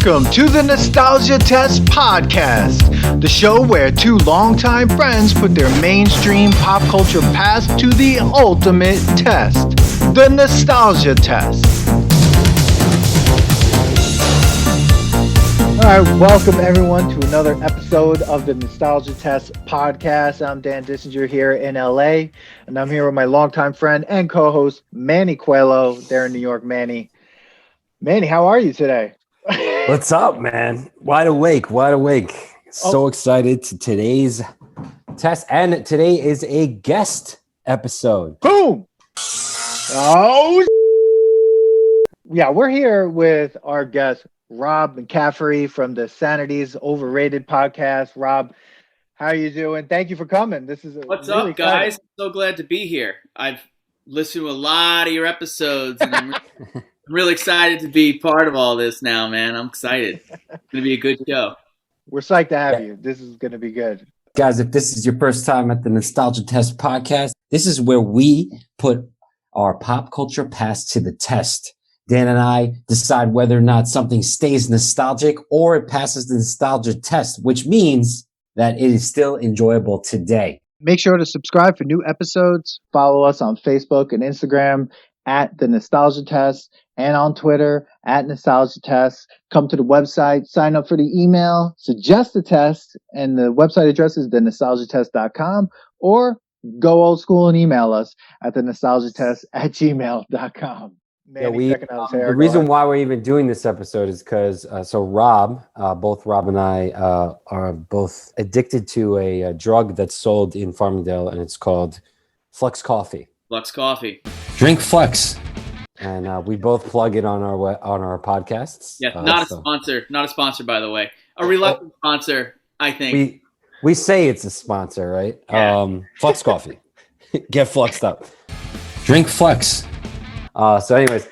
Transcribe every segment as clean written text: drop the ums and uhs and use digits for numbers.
Welcome to the Nostalgia Test Podcast, the show where two longtime friends put their mainstream pop culture past to the ultimate test, the Nostalgia Test. All right, welcome everyone to another episode of the Nostalgia Test Podcast. I'm Dan Dissinger here in LA, and I'm here with my longtime friend and co-host, Manny Coelho, there in New York. Manny, how are you today? What's up, man? Wide awake. So excited to today's test. And today is a guest episode. Boom! Oh, yeah, we're here with our guest, Rob McCaffery from the Sanity's Overrated podcast. Rob, how are you doing? Thank you for coming. What's really up, guys? I'm so glad to be here. I've listened to a lot of your episodes, and I'm really excited to be part of all this now, man. I'm excited. It's going to be a good show. We're psyched to have you. This is going to be good. Guys, if this is your first time at the Nostalgia Test podcast, this is where we put our pop culture past to the test. Dan and I decide whether or not something stays nostalgic or it passes the nostalgia test, which means that it is still enjoyable today. Make sure to subscribe for new episodes. Follow us on Facebook and Instagram at the Nostalgia Test, and on Twitter at Nostalgia Test. Come to the website, sign up for the email, suggest a test, and the website address is thenostalgiatest.com, or go old school and email us at thenostalgiatest@gmail.com. The reason why we're even doing this episode is because Rob, both Rob and I are both addicted to a drug that's sold in Farmingdale, and it's called Flex Coffee. Flex Coffee. Drink Flex. And we both plug it on our podcasts. Yeah, not a sponsor. Not a sponsor, by the way. A reluctant sponsor, I think. We say it's a sponsor, right? Yeah. Flex Coffee. Get fluxed up. Drink Flex. So anyways,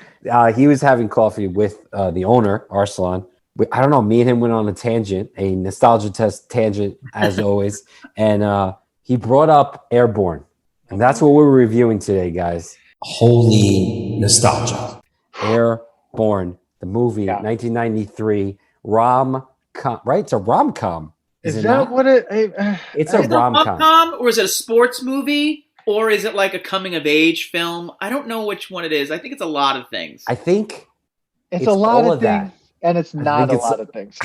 he was having coffee with the owner, Arslan. I don't know, me and him went on a tangent, a Nostalgia Test tangent, as always. And he brought up Airborne. And that's what we're reviewing today, guys. Holy nostalgia. Airborne, the movie, 1993, rom-com, right? It's a rom-com. Is that what it... It's a rom-com. Or is it a sports movie? Or is it like a coming-of-age film? I don't know which one it is. I think it's a lot of things. I think it's a lot of things, and it's not a lot of things.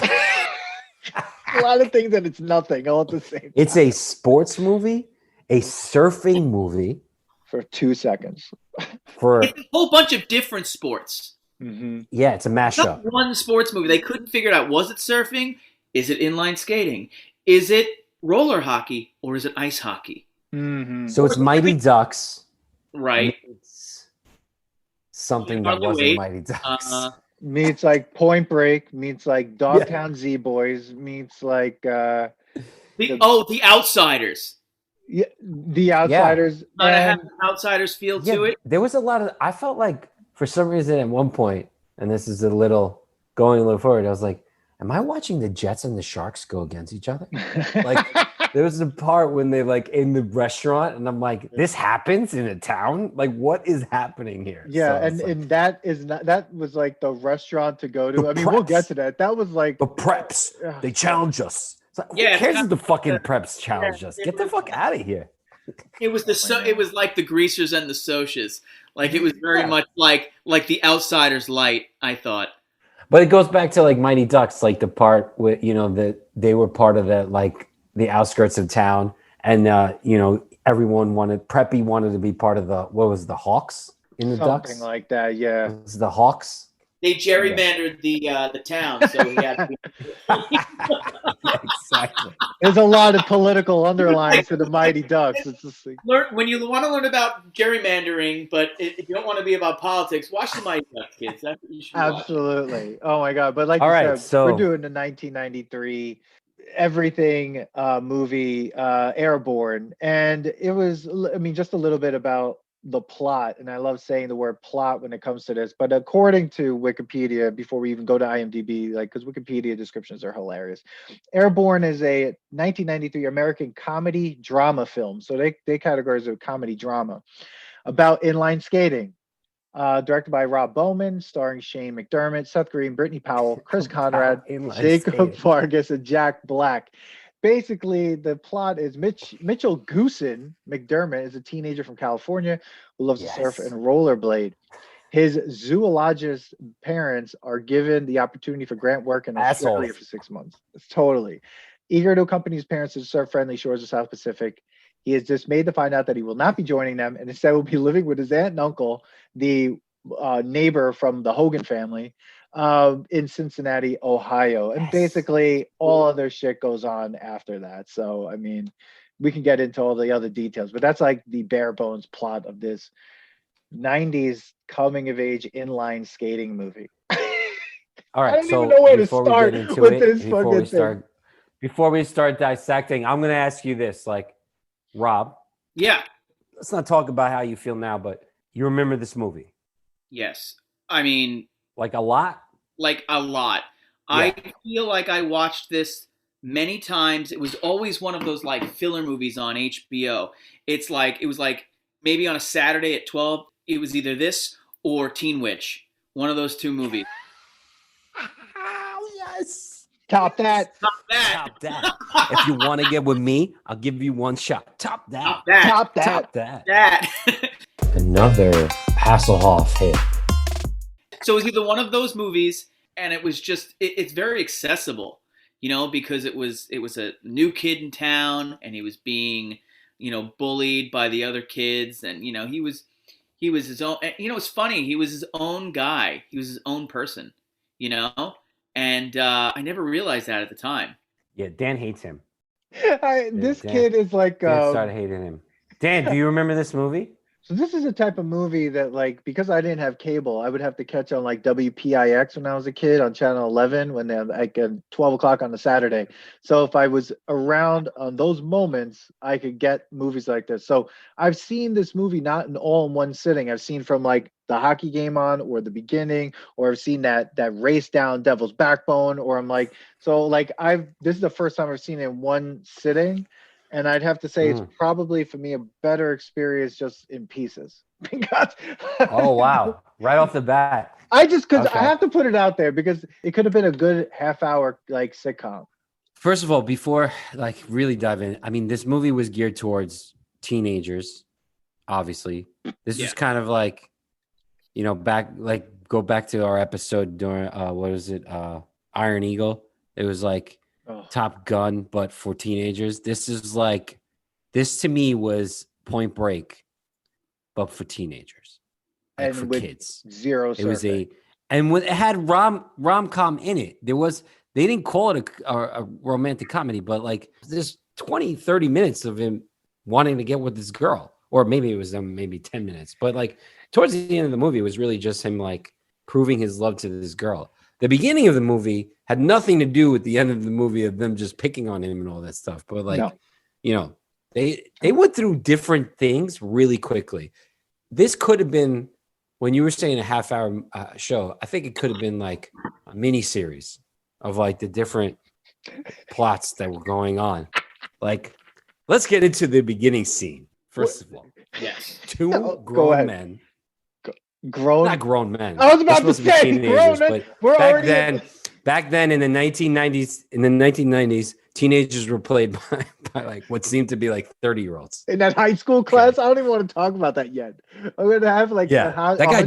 A lot of things, and it's nothing all at the same time. It's a sports movie, a surfing movie. For 2 seconds. It's a whole bunch of different sports. Mm-hmm. Yeah, it's a mashup. Not one sports movie. They couldn't figure it out. Was it surfing? Is it inline skating? Is it roller hockey? Or is it ice hockey? Mm-hmm. So it's Mighty Ducks. Right. It's something that wasn't Mighty Ducks. Meets like Point Break. Meets like Dogtown Z-Boys. Meets like... The Outsiders. Yeah, the Outsiders. Kind of have an Outsiders feel to it. There was a lot of... I felt like, for some reason, at one point, and this is going a little forward, I was like, am I watching the Jets and the Sharks go against each other? Like, there was a part when they, like, in the restaurant, and I'm like, this happens in a town? Like, what is happening here? Yeah, and that was, like, the restaurant to go to. We'll get to that. That was, like... The Preps. They challenge us. Like, who cares if the fucking Preps challenge us? Get the fuck out of here. It was it was like the Greasers and the Socias. Like, it was very much like the Outsiders light, I thought. But it goes back to like Mighty Ducks, like the part with, that they were part of that, like the outskirts of town, and everyone Preppy wanted to be part of the Hawks in the Ducks? Something like that, yeah. It was the Hawks. They gerrymandered the town, so he had to be... Yeah, exactly. There's a lot of political underlines to the Mighty Ducks. It's just like... When you want to learn about gerrymandering, but if you don't want to be about politics, watch the Mighty Ducks, kids. That's what you should watch. Absolutely. Oh my God! But like all you right, said, so we're doing the 1993 everything movie, Airborne, and it was. Just a little bit about the plot, and I love saying the word plot when it comes to this, but according to Wikipedia, before we even go to IMDb, because Wikipedia descriptions are hilarious, Airborne is a 1993 American comedy drama film, so they categorize it as a comedy drama about inline skating. Directed by Rob Bowman, starring Shane McDermott, Seth Green, Brittany Powell, Chris Conrad, Inline Jacob skating. Vargas, and Jack Black. Basically, the plot is Mitchell Goosen McDermott is a teenager from California who loves to surf and rollerblade. His zoologist parents are given the opportunity for grant work in Australia for 6 months. It's totally eager to accompany his parents to surf-friendly shores of South Pacific. He is dismayed to find out that he will not be joining them and instead will be living with his aunt and uncle, the neighbor from the Hogan family, in Cincinnati, Ohio. And basically all other shit goes on after that. So, I mean, we can get into all the other details, but that's like the bare bones plot of this 90s coming of age inline skating movie. All right, I don't even know where to start with this fucking thing. Before we start dissecting, I'm going to ask you this, like, Rob. Yeah. Let's not talk about how you feel now, but you remember this movie? Yes. I mean, like a lot? Like a lot. Yeah. I feel like I watched this many times. It was always one of those like filler movies on HBO. It was like maybe on a Saturday at 12, it was either this or Teen Witch. One of those two movies. Yes. Top that. Top that. Top that. If you want to get with me, I'll give you one shot. Top that. Top that. Top that. Top that. That. Another Hasselhoff hit. So it was either one of those movies, and it was just it's very accessible, you know, because it was a new kid in town, and he was being, you know, bullied by the other kids, and you know he was his own. You know, it's funny, he was his own guy, he was his own person, you know, and I never realized that at the time. Yeah, Dan hates him. This kid is like Dan started hating him. Dan, do you remember this movie? So this is a type of movie that, like, because I didn't have cable, I would have to catch on like WPIX when I was a kid on channel 11 when they like 12 o'clock on a Saturday. So if I was around on those moments, I could get movies like this. So I've seen this movie not in all in one sitting. I've seen from like the hockey game on, or the beginning, or I've seen that race down Devil's Backbone, or I'm like, so like this is the first time I've seen it in one sitting. And I'd have to say it's probably for me a better experience just in pieces. Because oh wow! Right off the bat, I have to put it out there because it could have been a good half-hour like sitcom. First of all, before like really dive in, I mean, this movie was geared towards teenagers. Obviously, this is kind of like, you know, go back to our episode during what was it, Iron Eagle? It was like. Top Gun, but for teenagers. This to me was Point Break, but for teenagers, like and for kids. Zero. It was it had rom-com in it. They didn't call it a romantic comedy, but like there's 20-30 minutes of him wanting to get with this girl, or maybe it was maybe 10 minutes, but like towards the end of the movie, it was really just him like proving his love to this girl. The beginning of the movie had nothing to do with the end of the movie of them just picking on him and all that stuff. But like, you know, they went through different things really quickly. This could have been, when you were saying a half-hour show, I think it could have been like a mini series of like the different plots that were going on. Like, let's get into the beginning scene. First of all, yes, two grown men. Not grown men. I was about to say grown men. But back then in the 1990s, teenagers were played by like what seemed to be like 30-year-olds. In that high school class, I don't even want to talk about that yet. I'm gonna have like that guy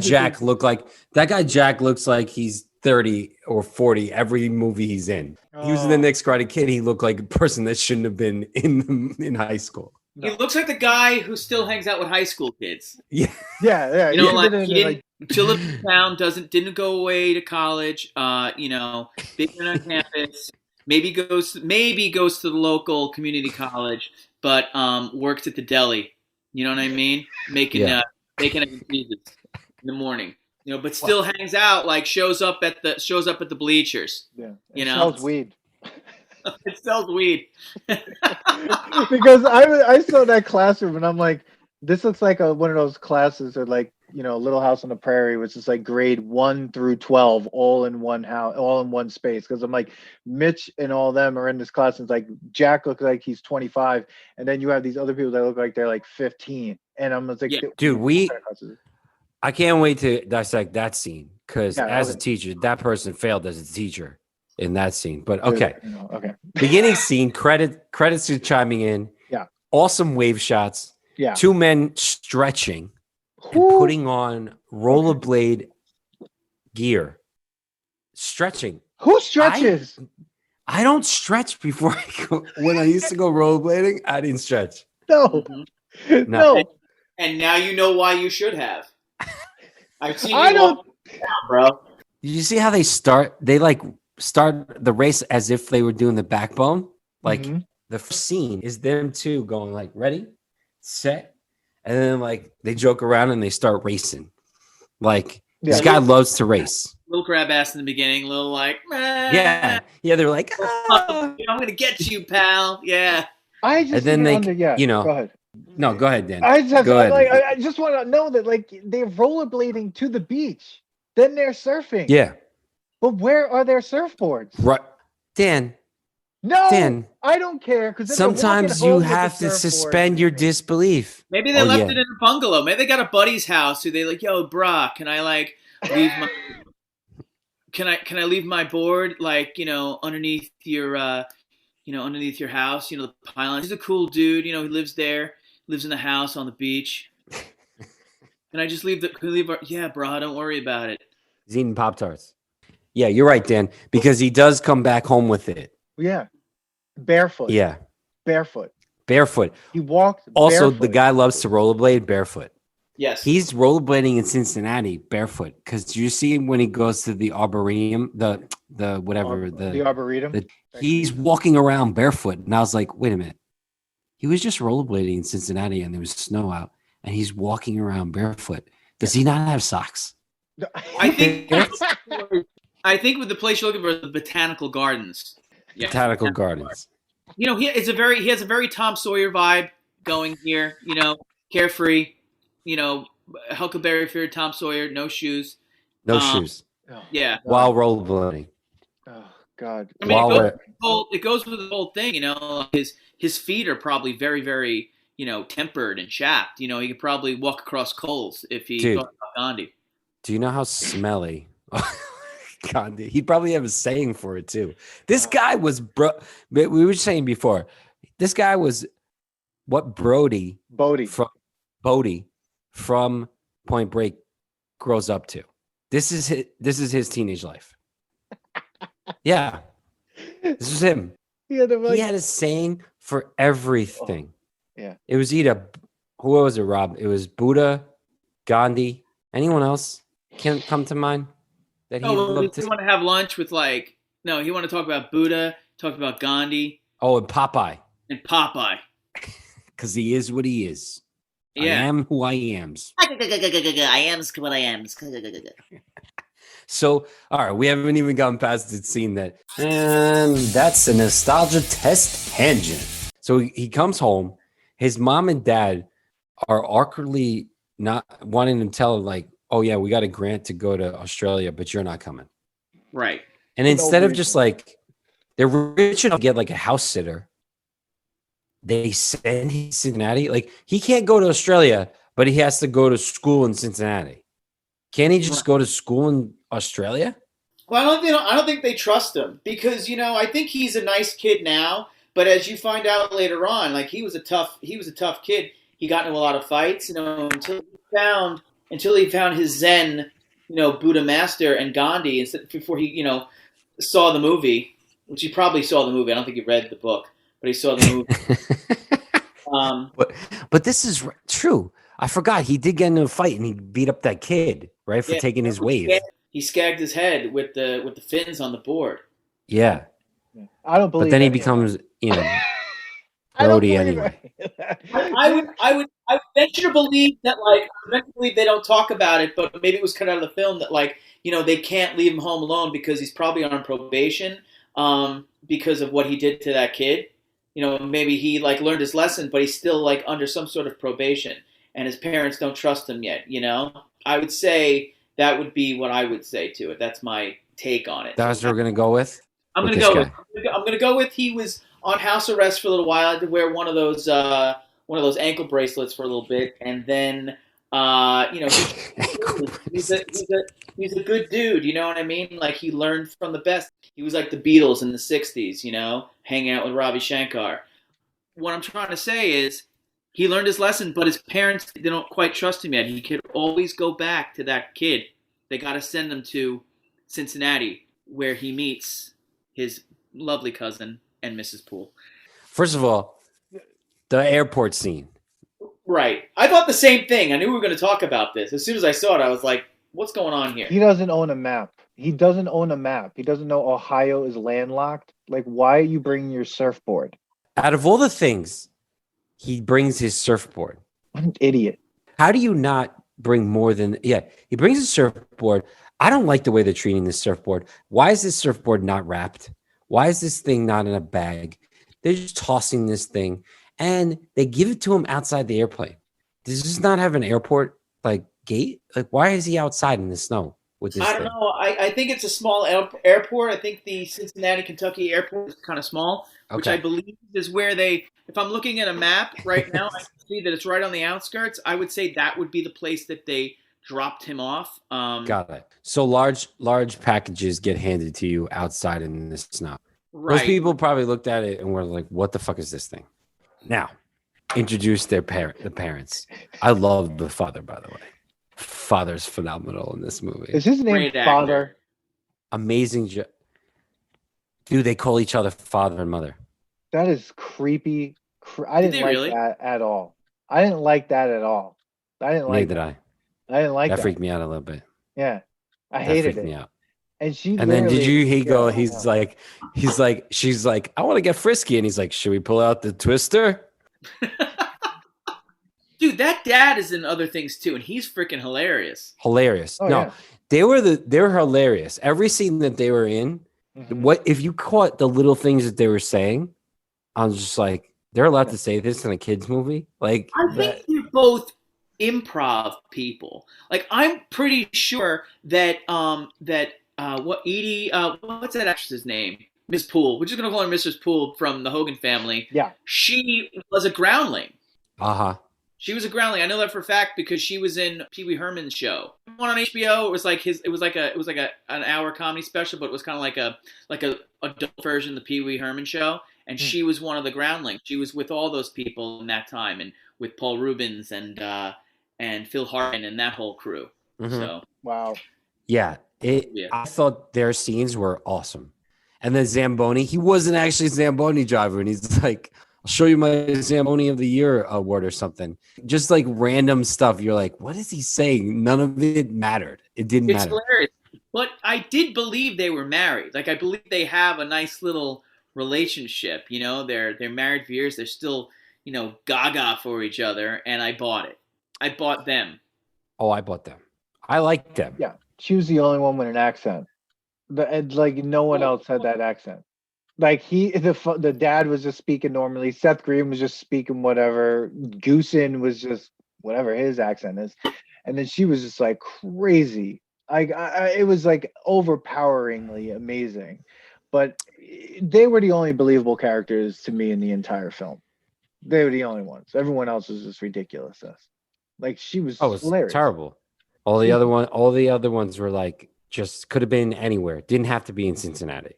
Jack looks like he's 30 or 40 every movie he's in. He was in The Next Karate Kid. He looked like a person that shouldn't have been in high school. No. He looks like the guy who still hangs out with high school kids. Yeah. You know, like he didn't still lives in town, didn't go away to college. You know, big on campus. Maybe goes to the local community college, but works at the deli. You know what I mean? Making egg and cheeses in the morning. You know, but still hangs out. Like shows up at the bleachers. Yeah. You know, sells weed. It sells weed. Because I saw that classroom and I'm like, this looks like one of those classes or like, you know, Little House on the Prairie, which is like grade 1 through 12, all in one house, all in one space. Because I'm like, Mitch and all them are in this class, and it's like Jack looks like he's 25, and then you have these other people that look like they're like 15, and I'm just like, dude, I can't wait to dissect that scene because Yeah, as a okay. teacher, that person failed as a teacher in that scene. But okay, Okay. beginning scene, credits to chiming in. Yeah. Awesome wave shots. Yeah. 2 men stretching and Who- putting on rollerblade gear. Stretching. Who stretches? I don't stretch before I go. When I used to go rollerblading, I didn't stretch. No. Mhm. No. And now you know why you should have. I've seen you I don't. walk down, bro. Did you see how they start? They like start the race as if they were doing the backbone. Like Mhm. the first scene is them two going like ready, set, and then like they joke around and they start racing. Like this guy loves to race. Little crab ass in the beginning, little like, Yeah, they're like, ah. I'm gonna get you, pal. Yeah. I just And then didn't they, yeah. you know, Go ahead. no, go ahead, Dan. I just Go ahead. like I just want to know that like they're rollerblading to the beach, then they're surfing. Yeah, But where are their surfboards? right, Dan. No, Dan, I don't care because sometimes you have to suspend your disbelief. Maybe they left it in a bungalow. Maybe they got a buddy's house who they like, yo, brah, can I like leave my can I leave my board like, underneath your underneath your house, the pylon. He's a cool dude, he lives there, lives in the house on the beach. Can I just leave yeah, brah, don't worry about it. He's eating Pop-Tarts. Yeah, you're right, Dan, because he does come back home with it. Yeah, barefoot. Yeah, barefoot. He walked. Also, barefoot. the guy loves to rollerblade barefoot. Yes, he's rollerblading in Cincinnati barefoot because you see when he goes to the arboretum, the arboretum. He's walking around barefoot, and I was like, wait a minute, he was just rollerblading in Cincinnati, and there was snow out, and he's walking around barefoot. Does he not have socks? I think with the place you're looking for, the Botanical Gardens. Yeah. Botanical Gardens. He has a very Tom Sawyer vibe going here. Carefree. Huckleberry Finn, Tom Sawyer, no shoes. No shoes. Yeah. While rollerblading. Oh God. I mean, it goes with the whole thing. His feet are probably very, very tempered and chapped. He could probably walk across coals if he thought about Gandhi. Do you know how smelly? Gandhi. He'd probably have a saying for it too. This guy was we were saying before. This guy was what Bodie from Point Break grows up to. This is his teenage life. Yeah, this is him. He had a saying for everything. Yeah, it was either who was it, Rob? It was Buddha, Gandhi. Anyone else can come to mind that he loved to? He want to have lunch with he want to talk about Buddha, talk about Gandhi. Oh, and Popeye. Because he is what he is. Yeah. I am who I am. I am what I am. So, all right, we haven't even gotten past the scene and that's a nostalgia test tangent. So he comes home. His mom and dad are awkwardly not wanting to tell him, like, oh, yeah, we got a grant to go to Australia, but you're not coming. Right. And instead of just like, they're rich enough to get like a house sitter, they send him to Cincinnati. Like, he can't go to Australia, but he has to go to school in Cincinnati. Can't he just go to school in Australia? Well, I don't think they trust him because I think he's a nice kid now, but as you find out later on, like he was a tough kid. He got into a lot of fights, until he found his Zen, Buddha master and Gandhi, before he, saw the movie, which he probably saw the movie. I don't think he read the book, but he saw the movie. But this is true. I forgot he did get into a fight and he beat up that kid, right, for taking his wave. He skagged his head with the fins on the board. Yeah, I don't believe. But then he becomes, Brody anyway. I would venture to believe that, they don't talk about it, but maybe it was cut out of the film that, they can't leave him home alone because he's probably on probation, because of what he did to that kid. Maybe he learned his lesson, but he's still under some sort of probation, and his parents don't trust him yet. I would say that would be what I would say to it. That's my take on it. That's what we're gonna go with. I'm gonna go with he was on house arrest for a little while. I had to wear one of those ankle bracelets for a little bit, and then You know, he's a good dude. You know what I mean? Like he learned from the best. He was like the Beatles in the '60s. You know, hanging out with Ravi Shankar. What I'm trying to say is he learned his lesson, but his parents, they don't quite trust him yet. He could always go back to that kid. They got to send him to Cincinnati, where he meets his lovely cousin and Mrs. Poole. First of all, the airport scene. Right. I thought the same thing. I knew we were going to talk about this. As soon as I saw it, I was like, what's going on here? He doesn't own a map. He doesn't own a map. He doesn't know Ohio is landlocked. Like, why are you bringing your surfboard? Out of all the things, he brings his surfboard. What an idiot. How do you not bring more than... Yeah, he brings his surfboard. I don't like the way they're treating this surfboard. Why is this surfboard not wrapped? Why is this thing not in a bag? They're just tossing this thing, and they give it to him outside the airplane. Does this not have an airport, like, gate? Like, why is he outside in the snow with this I don't thing? know. I think it's a small airport. I think the Cincinnati, Kentucky airport is kind of small, which I believe is where they, if I'm looking at a map right now, I can see that it's right on the outskirts. I would say that would be the place that they dropped him off. Got it. So large packages get handed to you outside in the snow. Right. Most people probably looked at it and were like, what the fuck is this thing? Now, introduce the parents. I love the father, by the way. Father's phenomenal in this movie. Is his name Great actor. Father? Amazing. Dude, they call each other father and mother. That is creepy. I didn't like really? that at all. I didn't like that at all. I didn't like Neither did that. I. I didn't like that. Freaked me out a little bit. Yeah. I That hated freaked it. me out. And she And then did you literally- go, she's like, I want to get frisky. And he's like, should we pull out the twister? Dude, that dad is in other things too, and he's freaking hilarious. Hilarious. Oh, No, yeah. they were hilarious. Every scene that they were in, Mhm. what if you caught the little things that they were saying? I was just like, they're allowed to say this in a kids movie? Like, I think they're both improv people. Like I'm pretty sure that Edie what's that actress's name? Miss Poole. We're just gonna call her Mrs. Poole from the Hogan family. Yeah. She was a groundling. uh-huh. She was a groundling. I know that for a fact because she was in Pee Wee Herman's show. One on HBO. It was like an hour comedy special, but it was kind of like a adult version of the Pee Wee Herman show. And she was one of the groundlings. She was with all those people in that time, and with Paul Rubens and Phil Hartman and that whole crew. Mhm. So Wow. Yeah. I thought their scenes were awesome. And then Zamboni, he wasn't actually a Zamboni driver. And he's like, I'll show you my Zamboni of the Year award or something. Just like random stuff. You're like, what is he saying? None of it mattered. It didn't it's matter. hilarious. But I did believe they were married. Like I believe they have a nice little relationship. You know, they're married for years. They're still, you know, gaga for each other. And I bought it. I bought them. Oh, I bought them. I liked them. Yeah. She was the only one with an accent. Like no one else had that accent. Like the dad was just speaking normally. Seth Green was just speaking whatever. Goosen was just whatever his accent is, and then she was just like crazy. It was like overpoweringly amazing. But they were the only believable characters to me in the entire film. They were the only ones. Everyone else was just ridiculousness. Like she was Oh, it's hilarious. terrible. All the other ones were like just could have been anywhere. Didn't have to be in Cincinnati.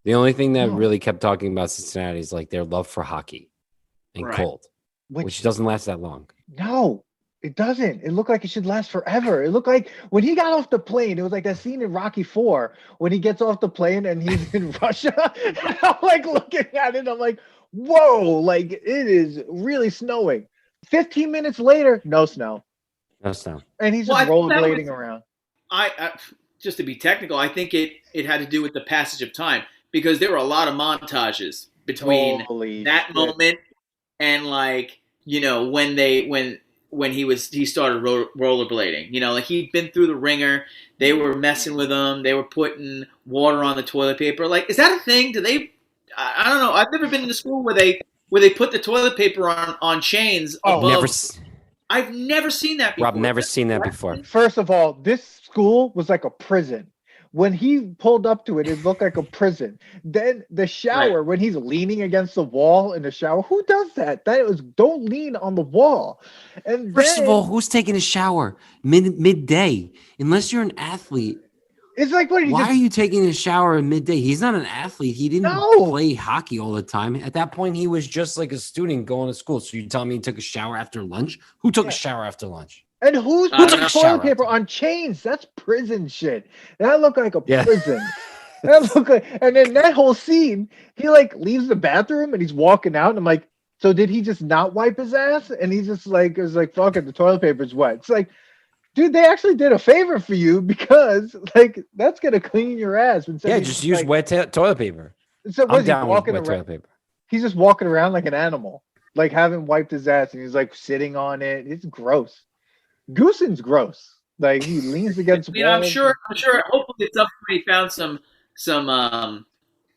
The only thing that really kept talking about Cincinnati is like their love for hockey and Right. cold, which doesn't last that long. No, it doesn't. It looked like it should last forever. It looked like when he got off the plane, it was like that scene in Rocky IV when he gets off the plane and he's in Russia. And I'm like looking at it, I'm like, whoa, like it is really snowing. 15 minutes later, no snow. No snow. And he's Well, just I think that rollerblading was- around. I just to be technical, I think it had to do with the passage of time because there were a lot of montages between Holy that shit. moment and like you know when he started rollerblading. You know, like he'd been through the ringer. They were messing with him. They were putting water on the toilet paper. Like, is that a thing? Do they? I don't know. I've never been in a school where they put the toilet paper on chains. Oh, above. I've never seen that before. Rob, never seen that before. First of all, this school was like a prison. When he pulled up to it, it looked like a prison. Then the shower, when he's leaning against the wall in the shower, who does that? Don't lean on the wall. And First of all, who's taking a shower midday? Unless you're an athlete. It's like, why are you taking a shower at midday? He's not an athlete. He didn't play hockey all the time. At that point, he was just like a student going to school. So you tell me he took a shower after lunch? Who took a shower after lunch? And who's putting toilet paper on chains? That's prison shit. That looked like a prison. That looked like, and then that whole scene, he like leaves the bathroom and he's walking out. And I'm like, so did he just not wipe his ass? And he's just like, it's like, fuck it, the toilet paper's wet. It's like, dude, they actually did a favor for you because, like, that's gonna clean your ass. Just use wet toilet paper. So I'm down with wet toilet paper. He's just walking around like an animal, like haven't wiped his ass, and he's like sitting on it. It's gross. Goosen's gross. Like he leans against. I'm sure. Hopefully, at some point he found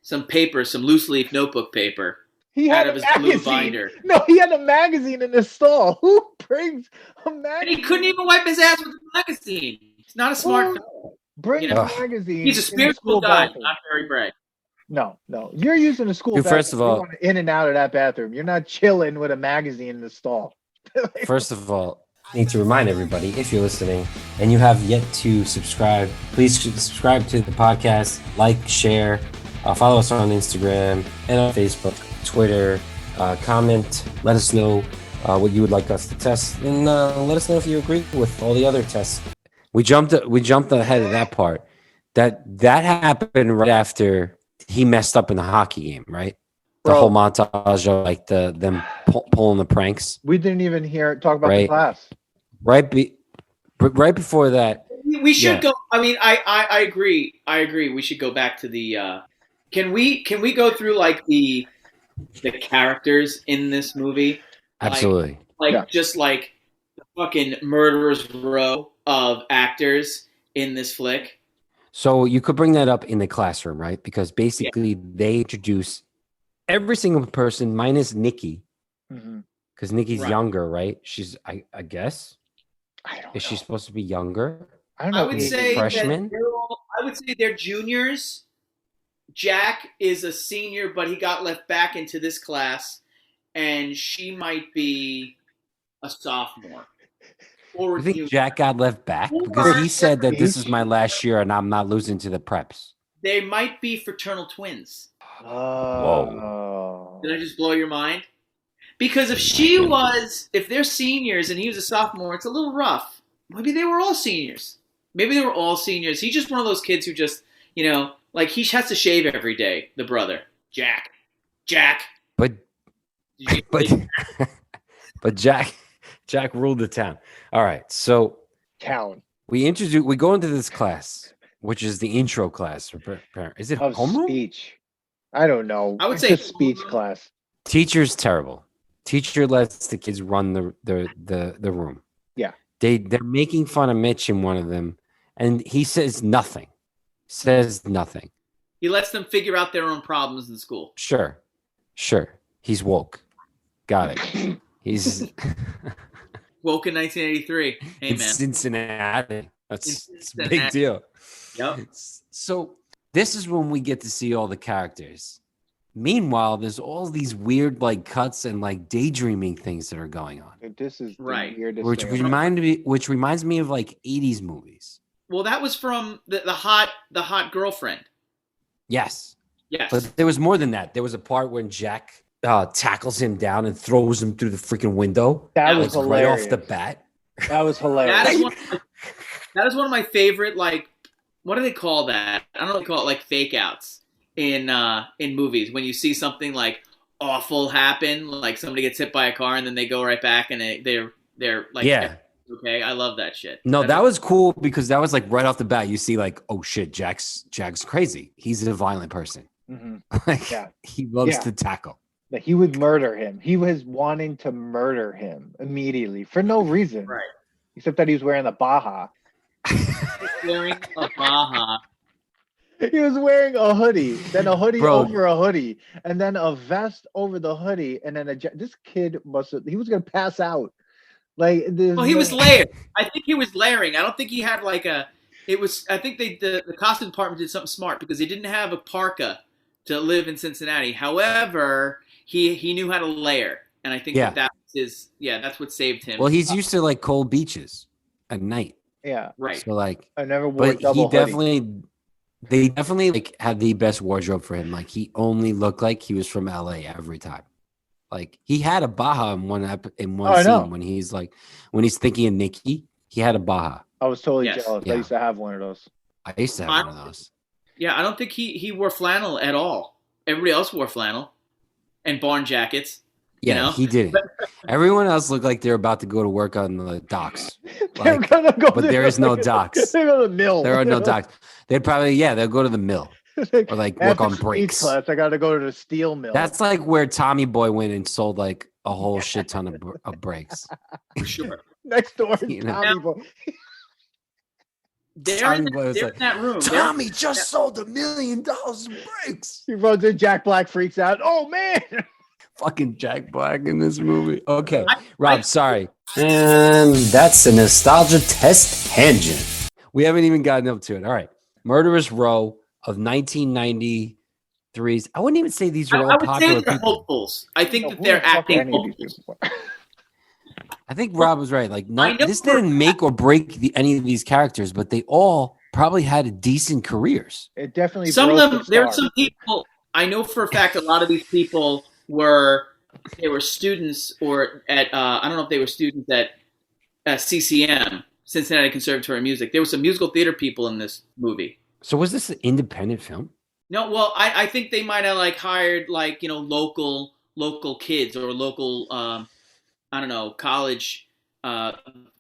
some paper, some loose leaf notebook paper. He had out of his blue binder. No, he had a magazine in the stall. Who brings a magazine? And he couldn't even wipe his ass with the magazine. He's not a smart fellow. Bring a magazine. He's a spiritual guy, not very bright. No. You're using a school bathroom. First of all, in and out of that bathroom. You're not chilling with a magazine in the stall. First of all, I need to remind everybody, if you're listening and you have yet to subscribe, please subscribe to the podcast, like, share, follow us on Instagram and on Facebook, Twitter, comment, let us know what you would like us to test, and let us know if you agree with all the other tests. We jumped ahead of that part. That happened right after he messed up in the hockey game, right? The whole montage of like them pulling the pranks. We didn't even talk about the class. Right before that. We should go. I mean, I agree. We should go back to the. Can we go through like the characters in this movie? Absolutely. Just like the fucking murderer's row of actors in this flick. So you could bring that up in the classroom, right? Because basically they introduce every single person minus Nikki. Because Nikki's younger, right? She's, I guess. I don't know. Is she supposed to be younger? I don't know. I would say freshman. I would say they're juniors. Jack is a senior, but he got left back into this class, and she might be a sophomore. Or you think Jack got left back? Because he said that this is my last year and I'm not losing to the preps. They might be fraternal twins. Whoa. Did I just blow your mind? Because if they're seniors and he was a sophomore, it's a little rough. Maybe they were all seniors. He's just one of those kids who just, like he has to shave every day, the brother. Jack. But Jack ruled the town. All right, so we go into this class, which is the intro class. Is it homeroom? Speech. I don't know. I would say speech class. Teacher's terrible. Teacher lets the kids run the room. Yeah. They're making fun of Mitch in one of them, and he says nothing. He lets them figure out their own problems in school. Sure. He's woke. Got it. He's woke in 1983. Hey, in man. Cincinnati. It's a big deal. Yep. So this is when we get to see all the characters. Meanwhile, there's all these weird like cuts and like daydreaming things that are going on. This is right. Which reminds me of like 80s movies. Well, that was from the hot girlfriend. Yes. But there was more than that. There was a part when Jack tackles him down and throws him through the freaking window. That was hilarious. Right off the bat. That was hilarious. That is one of my favorite, like, what do they call that? I don't know what they call it, like fake outs in movies. When you see something like awful happen, like somebody gets hit by a car and then they go right back and they're like, okay, I love that shit. No, that was cool because that was like right off the bat. You see like, oh shit, Jack's crazy. He's a violent person. Mm-hmm. He loves to tackle. That he would murder him. He was wanting to murder him immediately for no reason. Right. Except that he was wearing a Baja. Wearing a Baja. He was wearing a hoodie, then a hoodie over a hoodie, and then a vest over the hoodie, and then this kid he was gonna pass out. Like he was layered. I think he was layering. I don't think he had like It was. I think the costume department did something smart because they didn't have a parka to live in Cincinnati. However, he knew how to layer, and I think Yeah. that was his. Yeah, that's what saved him. Well, he's used to like cold beaches at night. Yeah. Right. So like, I never wore but double they definitely like had the best wardrobe for him. Like he only looked like he was from LA every time. Like he had a Baja in one I know. scene when he's thinking of Nikki, he had a Baja. I was totally Yes. jealous. Yeah. I used to have one of those. I used to have one of those. Yeah, I don't think he wore flannel at all. Everybody else wore flannel and barn jackets. Yeah, You know? he didn't. Everyone else looked like they're about to go to work on the docks. They're Like, gonna go but there is no docks. They go to the mill. There are no docks. They'd probably, they'll go to the mill or like work After on speech brakes. class, I got to go to the steel mill. That's like where Tommy Boy went and sold like a whole shit ton of brakes. For sure. next door. You know? Tommy Boy. They're in that room. Tommy just sold $1 million of brakes. He runs in. Jack Black freaks out. Oh man! Fucking Jack Black in this movie. Okay, Rob, sorry. And that's a nostalgia test tangent. We haven't even gotten up to it. All right. Murderous Row of 1993's. I wouldn't even say these are all I would popular say they're people. hopefuls. I think that Who they're the fuck are acting any of these hopefuls. people? I think Rob was right. Like, this for- didn't make or break any of these characters, but they all probably had decent careers. It definitely. Some of broke them, the there are star. some people, I know for a fact a lot of these people were students or at, I don't know if they were students at CCM, Cincinnati Conservatory of Music. There were some musical theater people in this movie. So was this an independent film? No, well, I think they might have like hired like, local kids or local, I don't know, college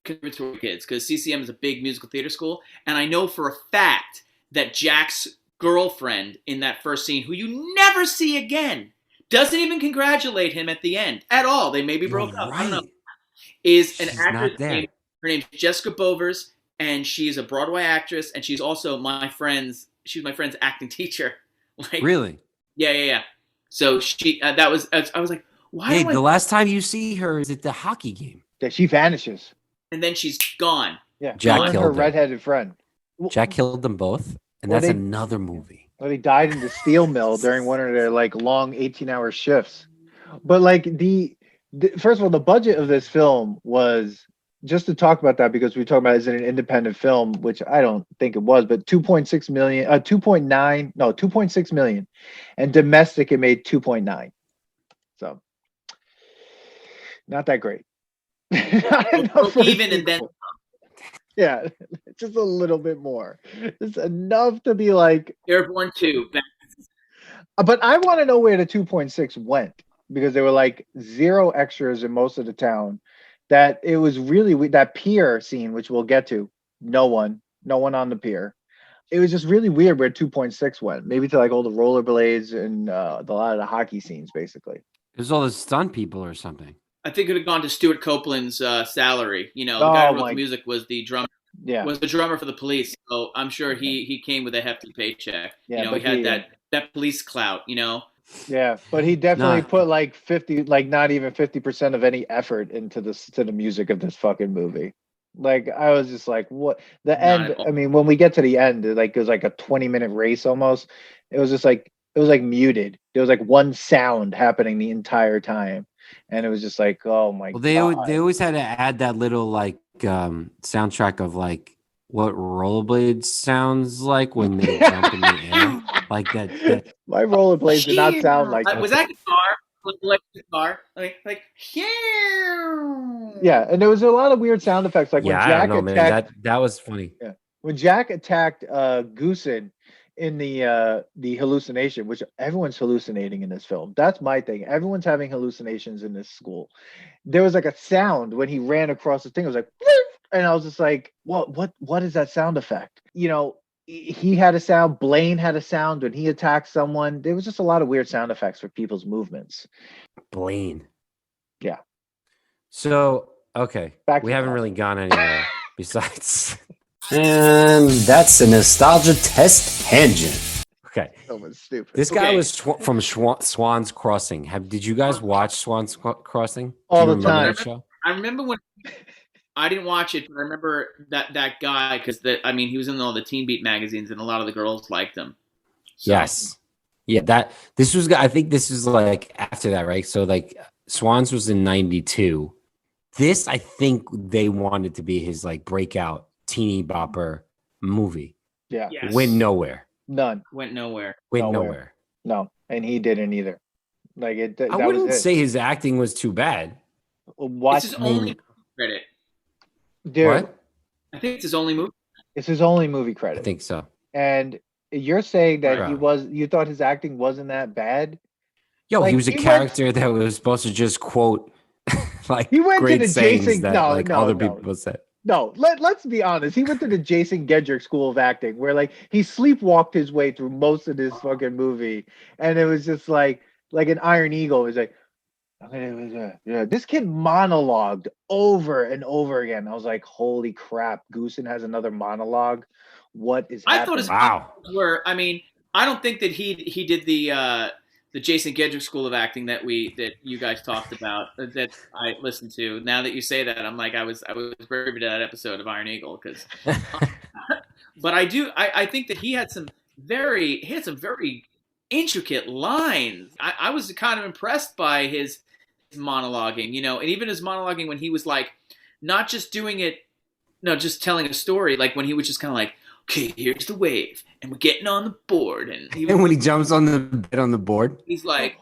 conservatory kids, because CCM is a big musical theater school. And I know for a fact that Jack's girlfriend in that first scene, who you never see again, doesn't even congratulate him at the end at all. They maybe broke up. I don't know. Is an actress named, her name's Jessica Bovers, and she's a Broadway actress, and she's also my friend's acting teacher. Like, Really? Yeah. So she that was I was like, why? Hey, the last time you see her is at the hockey game. That she vanishes. And then she's gone. Yeah, Jack her and killed her them. redheaded friend. Jack killed them both, and Well, that's they- another movie. Well, he died in the steel mill during one of their like long 18-hour shifts. But like the first of all, the budget of this film was, just to talk about that, because we talk about, is it an independent film, which I don't think it was, but 2.6 million, and domestic it made 2.9. So not that great. Even and then yeah, just a little bit more. It's enough to be like Airborne 2. But I want to know where the 2.6 went, because there were like zero extras in most of the town. That it was really that pier scene, which we'll get to. No one on the pier. It was just really weird where 2.6 went. Maybe to like all the rollerblades and a lot of the hockey scenes, basically. It was all the stunt people or something. I think it would have gone to Stuart Copeland's salary. The guy who wrote the music was the drummer. Yeah, was the drummer for the Police. So I'm sure he came with a hefty paycheck. Yeah, he had that police clout. Yeah, but he definitely put like 50, like not even 50% of any effort into the music of this fucking movie. Like I was just like, what the end? I mean, when we get to the end, it was like a 20-minute race almost. It was just like muted. There was like one sound happening the entire time, and it was just like, oh my god. They always had to add that little like soundtrack of like what rollerblades sounds like when they jump in the air, like that. My rollerblades did not sound like that. Was that guitar? Like electric guitar? Like yeah, and there was a lot of weird sound effects, like when Jack attacked. Man. That was funny. Yeah, when Jack attacked Goosen in the hallucination, which everyone's hallucinating in this film. That's my thing. Everyone's having hallucinations in this school. There was like a sound when he ran across the thing. It was like, and I was just like, what is that sound effect? He had a sound. Blaine had a sound when he attacked someone. There was just a lot of weird sound effects for people's movements. Blaine. Yeah. So, okay. Back to we haven't really gone anywhere besides. And that's a nostalgia test tangent. Okay. That was stupid. This guy was from Swan's Crossing. Did you guys watch Swan's Crossing? All the time. I remember when I didn't watch it, but I remember that guy because he was in all the Teen Beat magazines, and a lot of the girls liked him. So, Yes. Yeah, I think this was like after that, right? So like Swans was in 92. This, I think they wanted to be his like breakout teeny bopper movie. Yeah. yes, Went nowhere. None. went nowhere. Went Nowhere. nowhere. No, and he didn't either. Like I that wouldn't was it. say his acting was too bad. What? It's his only credit. Dude, What? I think it's his only movie. it's his only movie I credit. think so. And you're saying that Right. you thought his acting wasn't that bad? Yo, Like, he was a he character that was supposed to just quote like He went to great the sayings Jason. that like other people said. No, let's be honest. He went to the Jason Gedrick School of Acting, where like he sleepwalked his way through most of this fucking movie, and it was just like an Iron Eagle. It was like, yeah, this kid monologued over and over again. I was like, holy crap, Goosen has another monologue. What is I thought happening? his Wow. were. I don't think that he did the Jason Gedrick School of Acting that you guys talked about that I listened to. Now that you say that, I'm like I was very to that episode of Iron Eagle because, but I think that he had some very intricate lines. I was kind of impressed by his monologuing, and even his monologuing when he was like not just doing it, no, just telling a story, like when he was just kind of like, okay, here's the wave, and we're getting on the board, And when he jumps on the bed on the board, he's like,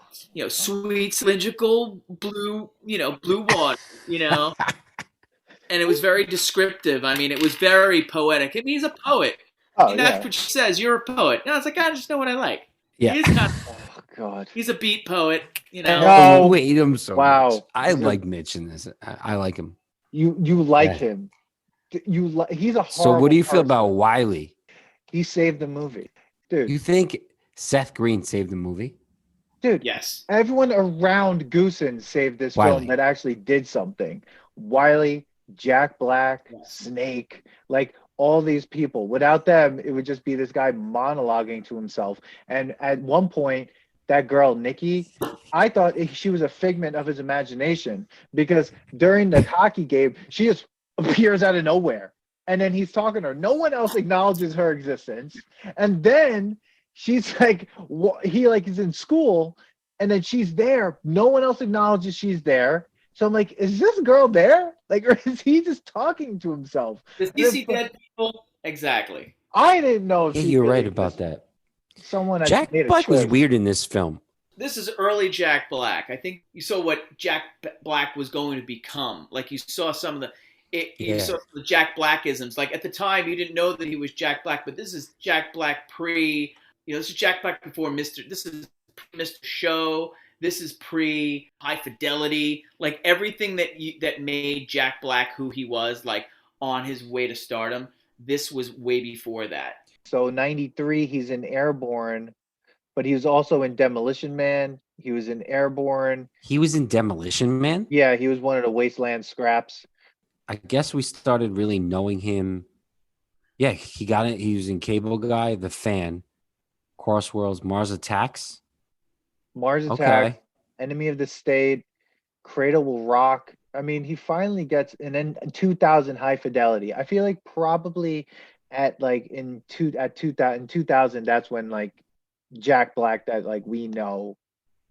sweet cylindrical blue water, and it was very descriptive. It was very poetic. He's a poet. Oh, That's what she says. You're a poet. And I was like, I just know what I like. yeah. He is kind Oh God. he's a beat poet, No. We hate him so Wow. much. I like Mitch in this. I like him. You like Yeah. him. He's a horrible So what do you feel person. about Wiley? He saved the movie, dude. You think Seth Green saved the movie? Dude, Yes. everyone around Goosen saved this Wiley. film that actually did something. Wiley, Jack Black, Yes. Snake, like all these people. Without them, it would just be this guy monologuing to himself. And at one point, that girl, Nikki, I thought she was a figment of his imagination because during the hockey game, she just appears out of nowhere. And then he's talking to her. No one else acknowledges her existence. And then she's like, he like is in school, and then she's there. No one else acknowledges she's there. So I'm like, is this girl there? Like, or is he just talking to himself? Does he see dead people? Exactly. I didn't know if Yeah, he you're really right about existed. that. Someone Jack made a Black was choice. weird in this film. This is early Jack Black. I think you saw what Jack Black was going to become. Like you saw some of you saw the Jack Blackisms. Like at the time, you didn't know that he was Jack Black, but this is Jack Black pre. This is Jack Black before Mr. This is Mr. Show. This is pre High Fidelity. Like everything that made Jack Black who he was, like on his way to stardom. This was way before that. So 93, he's in Airborne, but he was also in Demolition Man. He was in Airborne. He was in Demolition Man? Yeah, he was one of the Wasteland Scraps. I guess we started really knowing him. Yeah, he got it. He was in Cable Guy, The Fan, Cross Worlds, Mars Attacks. Mars Attack, Okay. Enemy of the State, Cradle Will Rock. He finally gets, and then 2000 High Fidelity. I feel like probably at like in 2000, that's when like Jack Black that like we know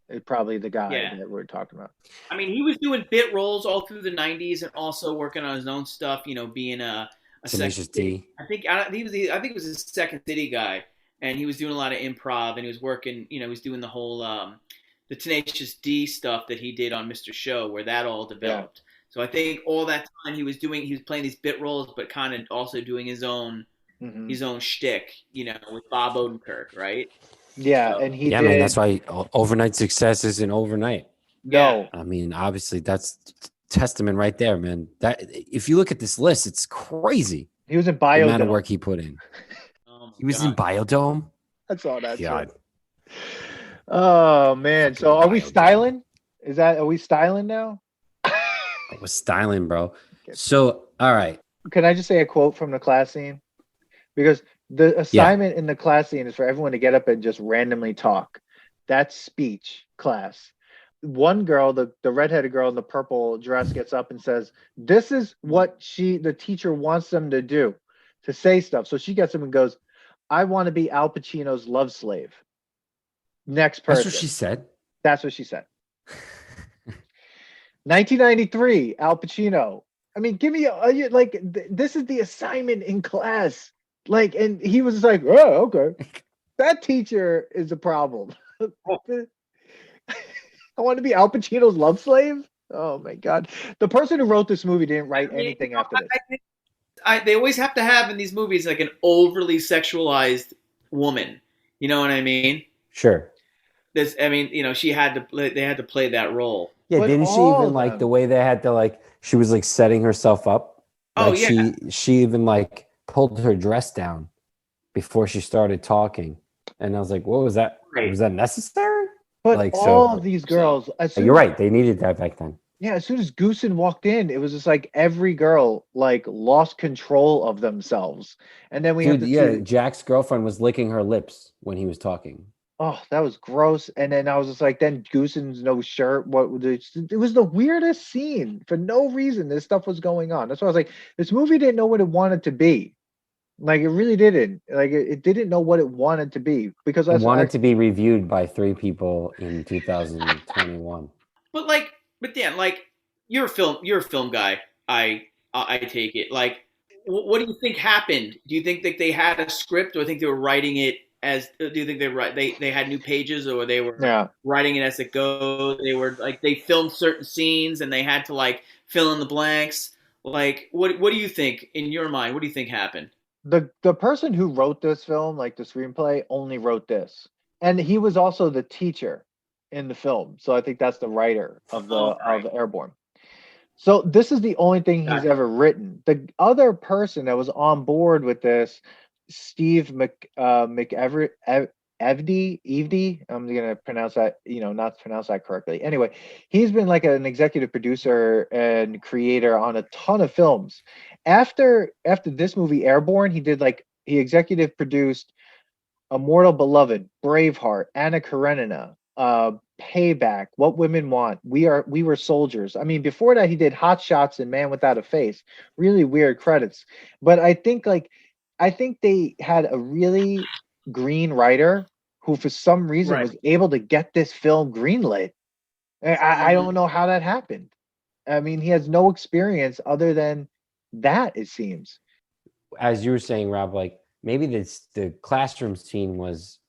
is probably the guy that we're talking about. He was doing bit roles all through the 90s and also working on his own stuff, being a Tenacious D. I think it was his Second City guy, and he was doing a lot of improv, and he was working, he was doing the whole the Tenacious D stuff that he did on Mr. Show, where that all developed. Yeah. So I think all that time he was playing these bit roles, but kind of also doing his own shtick, with Bob Odenkirk, right? Yeah, so, and he did. Man, that's why overnight success isn't overnight. No, obviously that's testament right there, man. That if you look at this list, it's crazy. He was in Biodome. The amount of work he put in. He was in Biodome. That's all that. God. Oh man! So are we styling? Are we styling now? We're styling, bro. So all right. Can I just say a quote from the class scene? Because the assignment in the class scene is for everyone to get up and just randomly talk. That's speech class. one girl, the redheaded girl in the purple dress, gets up and says, "This is what the teacher wants them to do, to say stuff." So she gets him and goes, "I want to be Al Pacino's love slave." Next person. That's what she said. That's what she said. 1993, Al Pacino. I mean, give me this is the assignment in class. Like, and he was like, "Oh, okay." That teacher is a problem. I want to be Al Pacino's love slave. Oh my God. The person who wrote this movie didn't write anything after this. They always have to have in these movies like an overly sexualized woman. You know what I mean? Sure. They had to play that role. Yeah, But didn't she all even of like them. the way they had to like she was like setting herself up? Oh, Like, yeah. she even like pulled her dress down before she started talking. And I was like, what was that? Right. Was that necessary? But Like, all so- of these girls, You're right. They needed that back then. Yeah, as soon as Goosen walked in, it was just like every girl like lost control of themselves. And then we Dude, have yeah, Jack's girlfriend was licking her lips when he was talking. oh, that was gross. And then I was just like, then Goosen's no shirt. It was the weirdest scene for no reason. This stuff was going on. That's why I was like, this movie didn't know what it wanted to be. Like, it really didn't. Like, it didn't know what it wanted to be because It wanted to be reviewed by 3 people in 2021. But Dan, like you're a film guy. I take it. Like, what do you think happened? Do you think that they had a script, or I think they were writing it as? Do you think they had new pages, or they were writing it as it goes? They were like they filmed certain scenes and they had to like fill in the blanks. Like, what do you think in your mind? What do you think happened? The person who wrote this film, like the screenplay, only wrote this, and he was also the teacher in the film. So I think that's the writer of of Airborne. So this is the only thing he's ever written. The other person that was on board with this, Steve McCaffery, Evdy. I'm gonna pronounce that, not pronounce that correctly. Anyway, he's been like an executive producer and creator on a ton of films. After this movie Airborne, he executive produced Immortal Beloved, Braveheart, Anna Karenina, Payback, What Women Want, We Were Soldiers. I mean, before that, he did Hot Shots and Man Without a Face. Really weird credits. But I think they had a really green writer who, for some reason, was able to get this film greenlit. I don't know how that happened. I mean, he has no experience other than that, it seems. As you were saying, Rob, like maybe the classroom scene was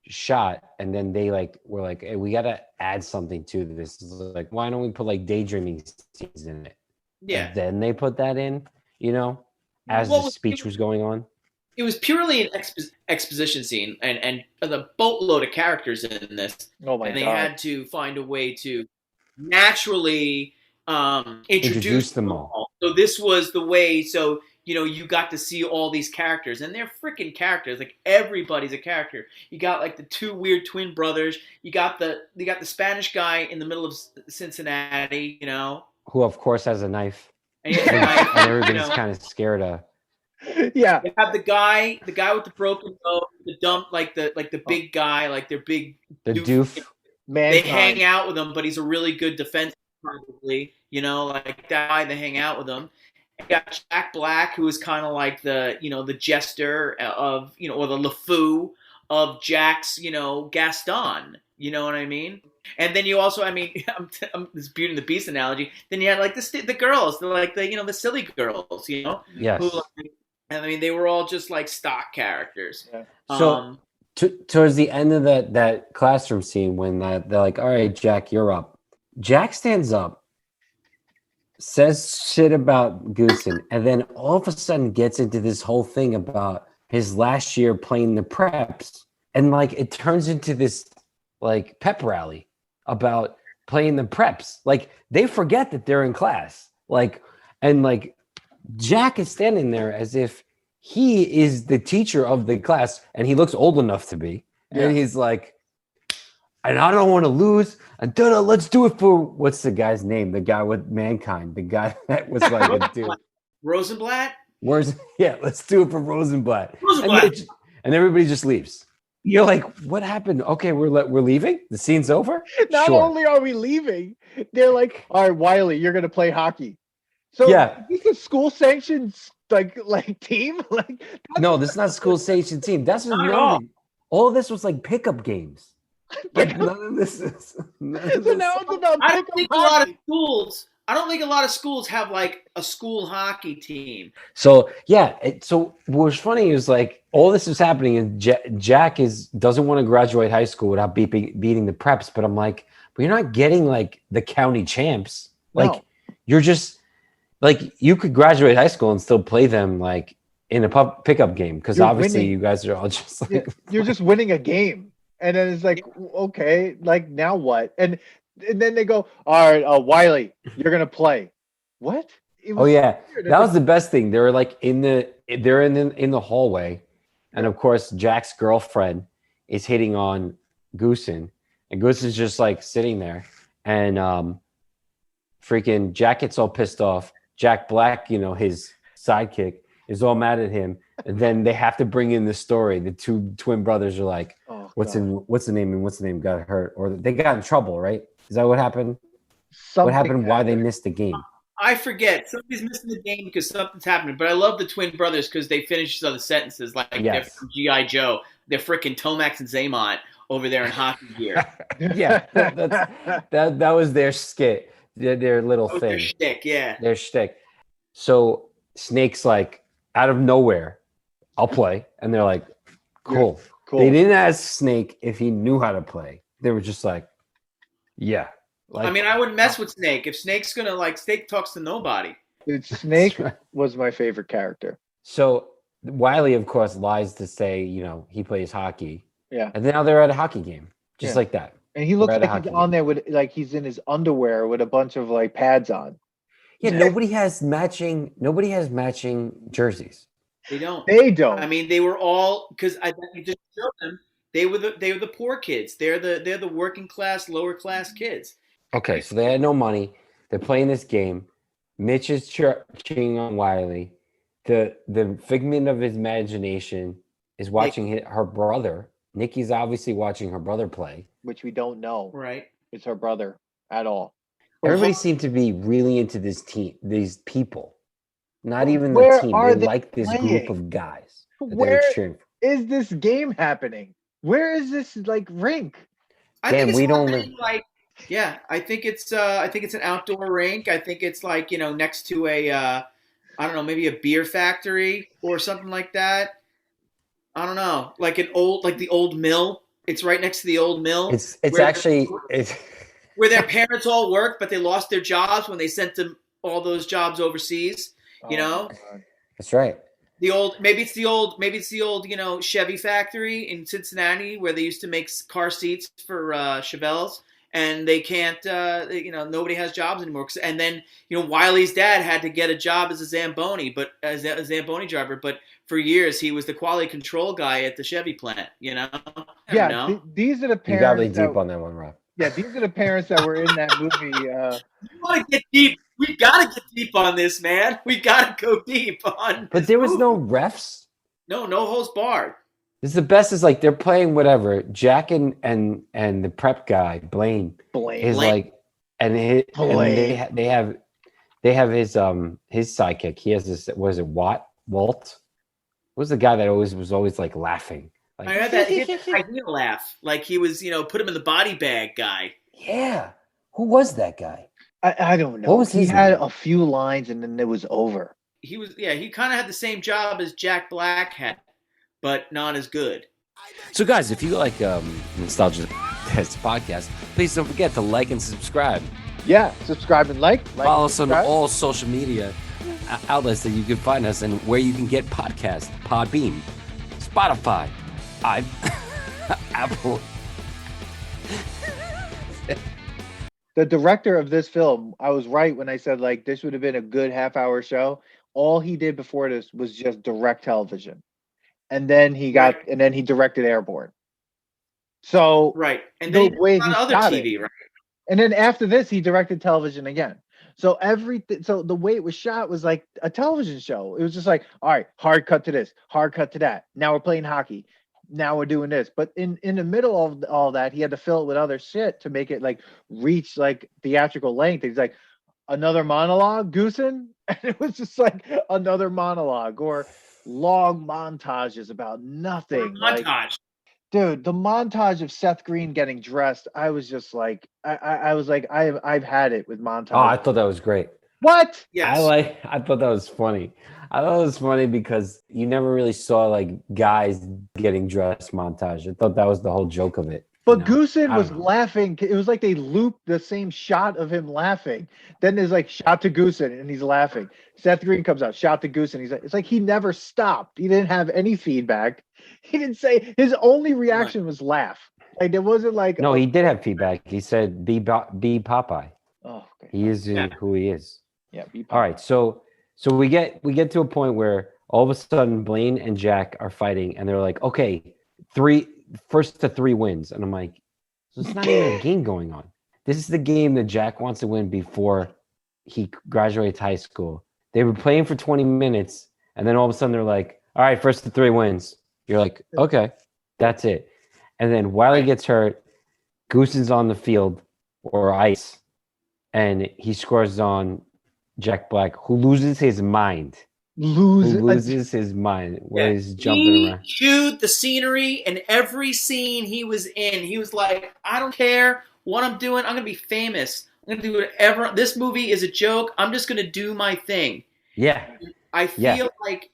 shot and then they were like, hey, we gotta add something to this. Like, why don't we put like daydreaming scenes in it? Yeah. And then they put that in, as the speech was going on. It was purely an exposition scene, and the boatload of characters in this. Oh my God! And they God. had to find a way to naturally introduce them all. So this was the way. So you got to see all these characters, and they're freaking characters. Like, everybody's a character. You got like the 2 weird twin brothers. You got the Spanish guy in the middle of Cincinnati. Who of course has a knife. And everybody's kind of scared of. Yeah. You have the guy with the broken nose, the dump, like the big guy, like their big doof. They hang out with him, but he's a really good defense, probably. Like that guy, they hang out with him. You got Jack Black, who is kind of like the the jester of or the LeFou of Jack's Gaston. You know what I mean? And then you also, this Beauty and the Beast analogy. Then you had like the girls, the silly girls. Yes. Who, they were all just like stock characters. Yeah. So towards the end of that classroom scene, when they're like, all right, Jack, you're up. Jack stands up, says shit about Goosen, and then all of a sudden gets into this whole thing about his last year playing the preps. And like, it turns into this like pep rally about playing the preps. Like, they forget that they're in class. And Jack is standing there as if he is the teacher of the class, and he looks old enough to be. Yeah. And he's like, and I don't want to lose. And let's do it for, what's the guy's name? The guy with Mankind. The guy that was like a dude. Rosenblatt? Yeah, let's do it for Rosenblatt. And everybody just leaves. You're like, what happened? Okay, we're leaving. The scene's over. Not Sure. only are we leaving, they're like, all right, Wiley, you're gonna play hockey. So Yeah. is this a school sanctioned like team? Like No, this is not school station team. That's just Not at all. all of this was like pickup games. Like none of this is. so now it's about I don't pickup think a lot of hockey. schools. I don't think a lot of schools have like a school hockey team. So yeah, so what was funny is like all this is happening, and Jack doesn't want to graduate high school without beating the preps. But I'm like, but you're not getting like the county champs. Like No. you're just like you could graduate high school and still play them like in a pickup game because You're obviously winning. you guys are all just like You're just winning a game, and then it's like, okay, like now what? And then they go, all right, Wiley, you're gonna play. What? It oh was yeah, weird. that was the best thing. They were like in the hallway, and of course Jack's girlfriend is hitting on Goosen, and Goosen's just like sitting there, and freaking Jack gets all pissed off. Jack Black, his sidekick, is all mad at him, and then they have to bring in the story. The two twin brothers are like, Oh, what's God. the name got hurt, or they got in trouble, right? Is that what happened? Something What happened? Why they happened. missed the game? I forget. Somebody's missing the game because something's happening. But I love the twin brothers because they finish these other sentences like they're Yes. from G.I. Joe. They're freaking Tomax and Zaymont over there in hockey gear. Yeah, that was their skit, their little That was thing, their shtick, yeah. their shtick. So Snake's like, out of nowhere, I'll play, and they're like, cool. Cool. They didn't ask Snake if he knew how to play. They were just like, yeah. Like, I mean, I wouldn't mess with Snake. If Snake's going to, Snake talks to nobody. Dude, Snake was my favorite character. So Wiley, of course, lies to say, he plays hockey. Yeah. And now they're at a hockey game, just Yeah. like that. And he looks We're at a like he's hockey on there with he's in his underwear with a bunch of pads on. Yeah, nobody has matching jerseys. They don't. They don't. I mean, they were all because I just showed them. They were the poor kids. They're the working class, lower class kids. Okay, so they had no money. They're playing this game. Mitch is cheating on Wiley. The figment of his imagination is watching her brother. Nikki's obviously watching her brother play. Which we don't know. Right. It's her brother at all. Everybody seemed to be really into this team, these people. Not even Where the team. are They they like this playing? group of guys. that they were Where cheering for. is this game happening? Where is this rink? I Damn, think it's we don't something yeah, I think it's an outdoor rink. I think it's next to a I don't know, maybe a beer factory or something like that. I don't know, the old mill. It's right next to the old mill. It's where actually where their parents all worked, but they lost their jobs when they sent them all those jobs overseas. You know, my God. That's right. maybe it's the old Chevy factory in Cincinnati where they used to make car seats for Chevelles. And they can't, nobody has jobs anymore. And then, Wiley's dad had to get a job as a Zamboni driver. But for years, he was the quality control guy at the Chevy plant, Yeah, You these are the got parents. really deep on that one, Rob. Yeah, these are the parents that were in that movie. We want to get deep. We got to get deep on this, man. We got to go deep on. But there was no refs. No holds barred. This is the best. Is they're playing whatever. Jack and the prep guy Blaine is Blaine. they have his sidekick. He has this. Was it Walt? What was the guy that was always laughing? I heard that idea laugh, he was put him in the body bag guy. Yeah, who was that guy? I don't know. What was he his had name? a few lines and then it was over. He kind of had the same job as Jack Black had, but not as good. So, guys, if you like Nostalgia Test podcast, please don't forget to like and subscribe. Yeah, subscribe and like. Follow us on subscribe. all social media outlets that you can find us and where you can get podcasts: Podbean, Spotify, Apple. The director of this film, I was right when I said this would have been a good half-hour show. All he did before this was just direct television. And then he directed Airborne. So Right. And the then way on he other shot TV, it. right? And then after this, he directed television again. So the way it was shot was like a television show. It was just all right, hard cut to this, hard cut to that. Now we're playing hockey. now we're doing this. But in the middle of all that, he had to fill it with other shit to make it like reach like theatrical length. He's like, another monologue, Goosen? And it was just like another monologue or long montages about nothing. Like, Montage. dude, the montage of Seth Green getting dressed, I was just like, I was like, I've had it with montage. Oh, I thought that was great. What? Yes. I thought that was funny. I thought it was funny because you never really saw like guys getting dressed montage. I thought that was the whole joke of it. But Goosen I was don't know. laughing. It was like they looped the same shot of him laughing. Then there's like shot to Goosen and he's laughing. Seth Green comes out, shot to Goosen. He's like, it's like he never stopped. He didn't have any feedback. He didn't say, his only reaction was laugh. Like there wasn't like, No, he did have feedback. He said, "Be Popeye." oh, okay. He is who he is. Yeah. All right, so we get to a point where all of a sudden Blaine and Jack are fighting, and they're like, okay, first to 3 wins, and I'm like, so it's not even a game going on. This is the game that Jack wants to win before he graduates high school. They were playing for 20 minutes, and then all of a sudden they're like, all right, first to 3 wins. You're like, okay, that's it. And then Wiley gets hurt, Goosen's on the field or ice, and he scores on Jack Black, who loses his mind. Loses his mind when he's jumping around. He chewed the scenery, and every scene he was in, he was like, I don't care what I'm doing. I'm going to be famous. I'm going to do whatever. This movie is a joke. I'm just going to do my thing. Yeah. I feel like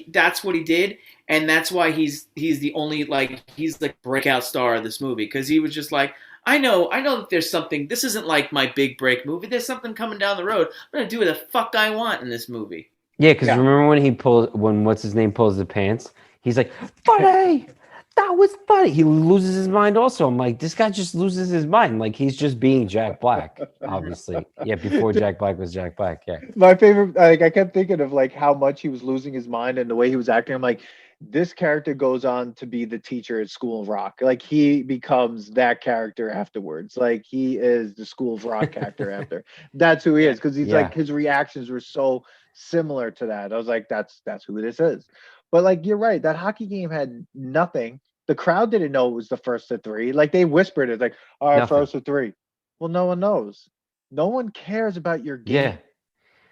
that's what he did, and that's why he's the only, like, he's the breakout star of this movie, because he was just like, I know that there's something. This isn't like my big break movie. There's something coming down the road. I'm gonna do what the fuck I want in this movie. Yeah, because remember when what's his name pulls the pants? He's like, funny. That was funny. He loses his mind also. I'm like, this guy just loses his mind. Like he's just being Jack Black, obviously. Yeah, before Jack Black was Jack Black. Yeah. My favorite, like I kept thinking of like how much he was losing his mind and the way he was acting. I'm like, this character goes on to be the teacher at School of Rock. Like he becomes that character afterwards. Like he is the School of Rock character after. That's who he is, because he's like, his reactions were so similar to that. I was like, that's who this is. But like, you're right. That hockey game had nothing. The crowd didn't know it was the first to 3. Like they whispered it, like, all right, first to 3. Well, no one knows. No one cares about your game.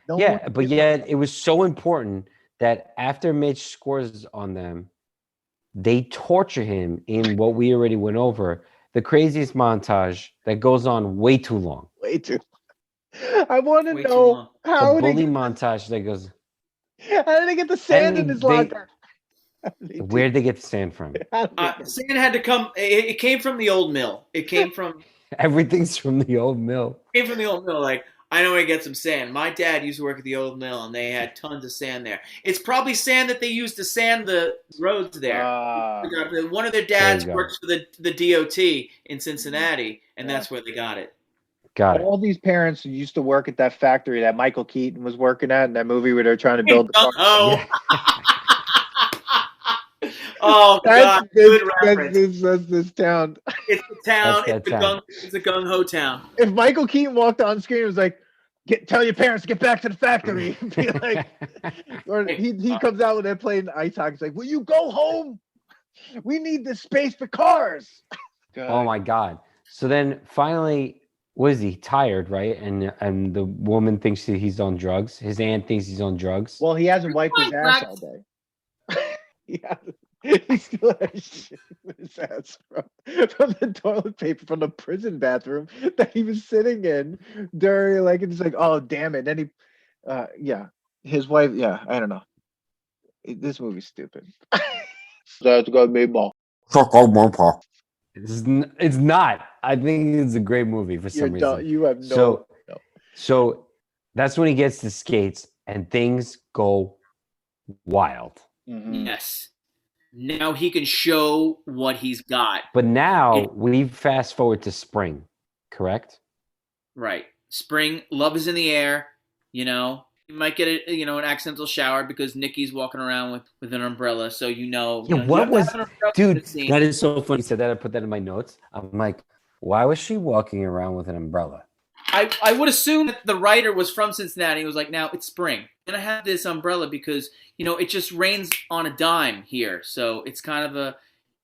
Yeah. But yet it was so important that after Mitch scores on them, they torture him in what we already went over, the craziest montage that goes on way too long. Way too long. I want to know how the bully montage that goes. How did they get the sand in his locker? Where'd they get the sand from? Sand had to come. It came from the old mill. It came from. Everything's from the old mill. It came from the old mill. Like, I know where to get some sand. My dad used to work at the old mill, and they had tons of sand there. It's probably sand that they used to sand the roads there. One of their dads works for the DOT in Cincinnati, and that's where they got it. Got it. All these parents who used to work at that factory that Michael Keaton was working at in that movie where they're trying to build the car. Oh, God. Good reference. That's this town. It's the town. It's a gung-ho town. If Michael Keaton walked on screen and was like, tell your parents to get back to the factory. Be like, or he comes out when they're playing ice hockey. He's like, will you go home? We need this space for cars. Oh, my God. So then finally, what is he? Tired, right? And the woman thinks he's on drugs. His aunt thinks he's on drugs. Well, he hasn't wiped his ass all day. He still has shit in his ass from the toilet paper from the prison bathroom that he was sitting in during, like, it's like, oh, damn it. Then his wife, I don't know. This movie's stupid. That's got me more. It's not. I think it's a great movie for some reason. You have no. So that's when he gets the skates and things go wild. Mm-hmm. Yes. Now he can show what he's got. But now we fast forward to spring, correct? Right. Spring, love is in the air, you know. You might get an accidental shower because Nikki's walking around with an umbrella, so what was... Dude, that is so funny. You said that. I put that in my notes. I'm like, why was she walking around with an umbrella? I would assume that the writer was from Cincinnati. He was like, now it's spring. And I have this umbrella because, it just rains on a dime here. So it's kind of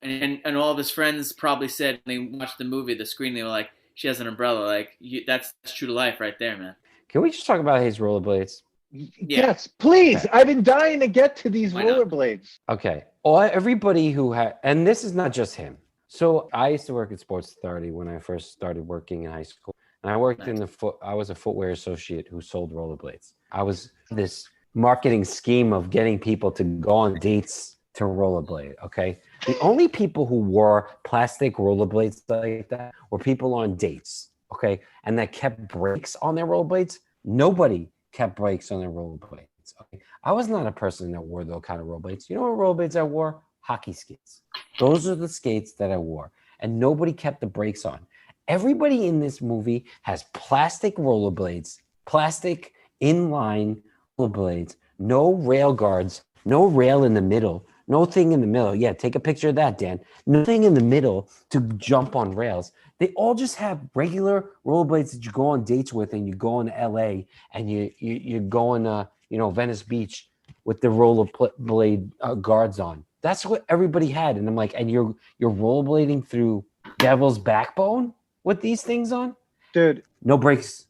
And all of his friends probably said when they watched the movie, the screen, they were like, "She has an umbrella." Like that's true to life right there, man. Can we just talk about his rollerblades? Yeah. Yes, please. Okay. I've been dying to get to these Why not? rollerblades. Okay. Everybody who had, and this is not just him. So I used to work at Sports Authority when I first started working in high school. And I worked in I was a footwear associate who sold rollerblades. I was this marketing scheme of getting people to go on dates to rollerblade. Okay. The only people who wore plastic rollerblades like that were people on dates. Okay. And that kept brakes on their rollerblades. Nobody kept brakes on their rollerblades. Okay. I was not a person that wore those kind of rollerblades. You know what rollerblades I wore? Hockey skates. Those are the skates that I wore. And nobody kept the brakes on. Everybody in this movie has plastic rollerblades, plastic inline rollerblades, no rail guards, no rail in the middle, no thing in the middle. Yeah, take a picture of that, Dan. Nothing in the middle to jump on rails. They all just have regular rollerblades that you go on dates with, and you go in LA and you go in Venice Beach with the rollerblade guards on. That's what everybody had. And I'm like, and you're rollerblading through Devil's Backbone with these things on? Dude. No brakes.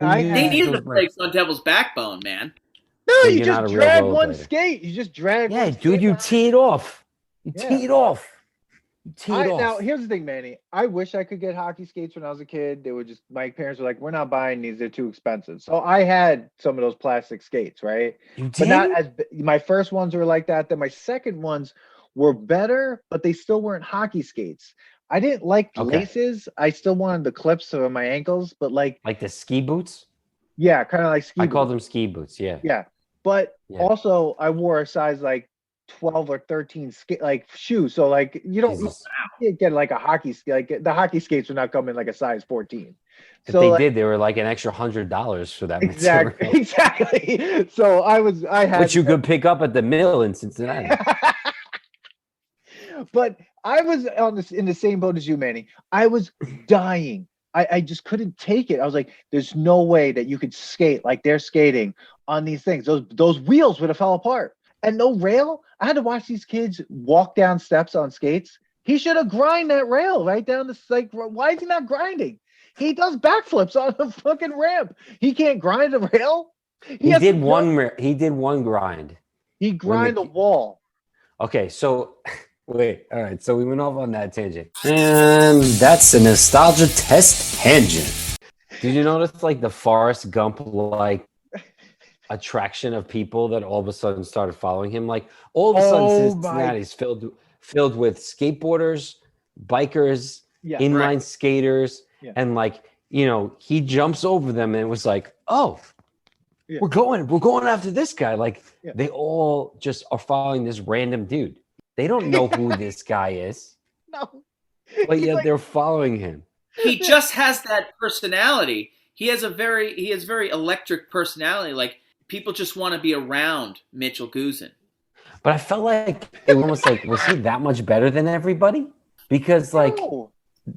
They needed the brakes on Devil's Backbone, man. No, Then you you're not just a real drag one rollerblader. skate. You just drag Yeah, one dude, skate you on. tee it off. You Yeah. tee it off. You tee it off. Now, here's the thing, Manny. I wish I could get hockey skates when I was a kid. They were just, my parents were like, we're not buying these. They're too expensive. So I had some of those plastic skates, right? You did? But not as, my first ones were like that. Then my second ones were better, but they still weren't hockey skates. I didn't like laces. I still wanted the clips on my ankles, but like the ski boots? Yeah, kind of like ski boots. I call them ski boots, yeah. Yeah. But also I wore a size like 12 or 13 shoes. So like you can't get like a hockey skate. Like the hockey skates would not come in like a size 14. If they did, they were like an extra $100 for that material. Exactly. So I had which you could pick up at the mill in Cincinnati. But I was in the same boat as you, Manny. I was dying. I just couldn't take it. I was like, there's no way that you could skate like they're skating on these things. Those wheels would have fell apart. And no rail. I had to watch these kids walk down steps on skates. He should have grind that rail right down the why is he not grinding? He does backflips on the fucking ramp. He can't grind a rail. He did one grind. He grind a wall. Okay, so wait, all right. So we went off on that tangent. And that's a nostalgia test tangent. Did you notice like the Forrest Gump like attraction of people that all of a sudden started following him? Like all of a sudden Cincinnati's filled with skateboarders, bikers, inline skaters, and like, he jumps over them and it was like, oh, we're going after this guy. Like they all just are following this random dude. They don't know who this guy is. No. But yet they're following him. He just has that personality. He has very electric personality. Like people just want to be around Mitchell Goosen. But I felt like it was like, was he that much better than everybody? Because like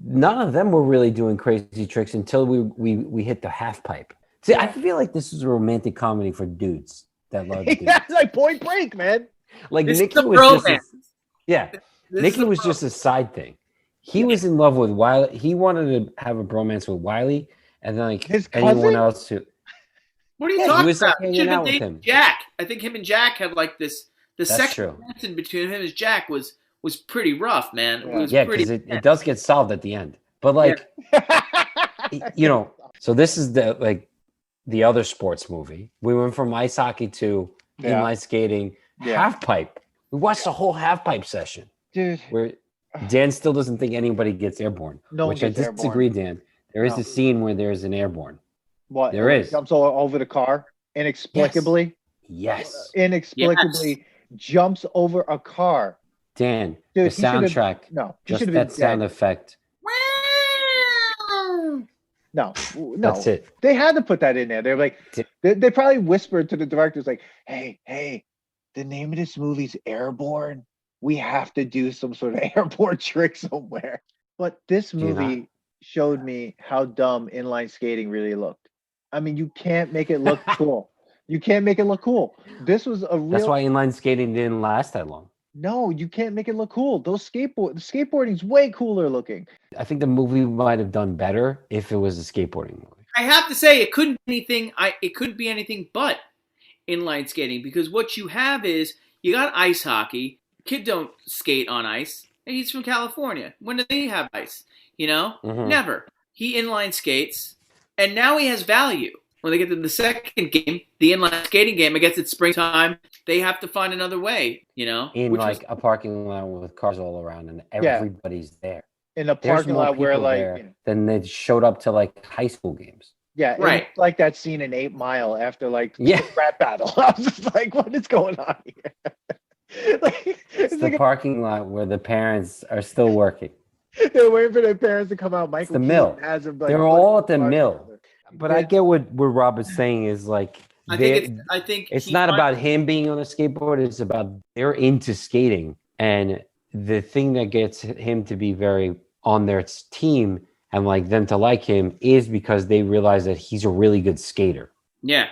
none of them were really doing crazy tricks until we hit the half pipe. See, I feel like this is a romantic comedy for dudes that love dudes. Yeah, it's like Point Break, man. Like It's Nicky the was bromance. Nicky was just a side thing. He was in love with Wiley. He wanted to have a bromance with Wiley, and then like his anyone else who. What are you talking was, about? hanging out with him. Jack. I think him and Jack have like this. The That's sexual true. tension between him and Jack was pretty rough, man. It was Yeah, pretty. because it does get solved at the end. But like, so this is the other sports movie. We went from ice hockey to inline skating, half pipe. We watched the whole half pipe session. Dude. Where Dan still doesn't think anybody gets airborne. No one which I gets disagree, airborne. Dan. There is a scene where there's an airborne. What? There is. Jumps all over the car inexplicably. Yes. Inexplicably jumps over a car. Dan, Dude, the soundtrack. Just that sound effect. No. That's it. They had to put that in there. They're like, they probably whispered to the directors, like, hey, the name of this movie's Airborne. We have to do some sort of airborne trick somewhere. But this movie showed me how dumb inline skating really looked. I mean, you can't make it look cool. You can't make it look cool. This was a real. That's why inline skating didn't last that long. No, you can't make it look cool. Skateboarding's way cooler looking. I think the movie might have done better if it was a skateboarding movie. I have to say, it couldn't be anything. It couldn't be anything but inline skating, because what you have is you got ice hockey. Kid don't skate on ice. And he's from California. When do they have ice? Never. He inline skates, and now he has value. When they get to the second game, the inline skating game, I guess it's springtime, they have to find another way, In a parking lot with cars all around and everybody's there. In a parking lot where then they showed up to high school games. Yeah, right. Like that scene in 8 Mile after the rap battle. I was just like, what is going on here? It's the parking lot where the parents are still working. They're waiting for their parents to come out. Michael the mill. Has them, they're all at the mill. But I get what Rob is saying is I think it's not about him being on a skateboard. It's about they're into skating, and the thing that gets him to be very on their team and them to like him is because they realize that he's a really good skater. Yeah,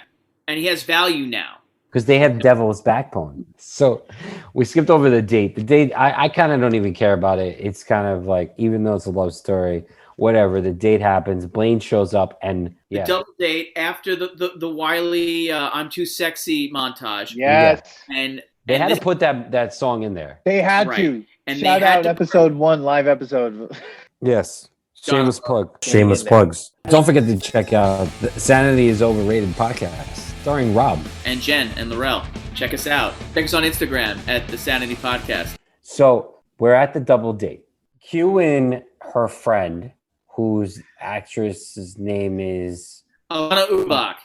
and he has value now because they have devil's backbone. So we skipped over the date. The date I kind of don't even care about it. It's kind of even though it's a love story. Whatever, the date happens. Blaine shows up and the double date after the Wiley "I'm Too Sexy" montage. Yes, and they had to put that song in there. They had to. And shout out episode 1, live episode. Yes, shameless plug. Shameless plugs. Don't forget to check out the Sanity is Overrated podcast, starring Rob and Jen and Laurel. Check us out. Check us on Instagram at the Sanity Podcast. So we're at the double date. Cue in her friend, whose actress's name is Alana Ubach.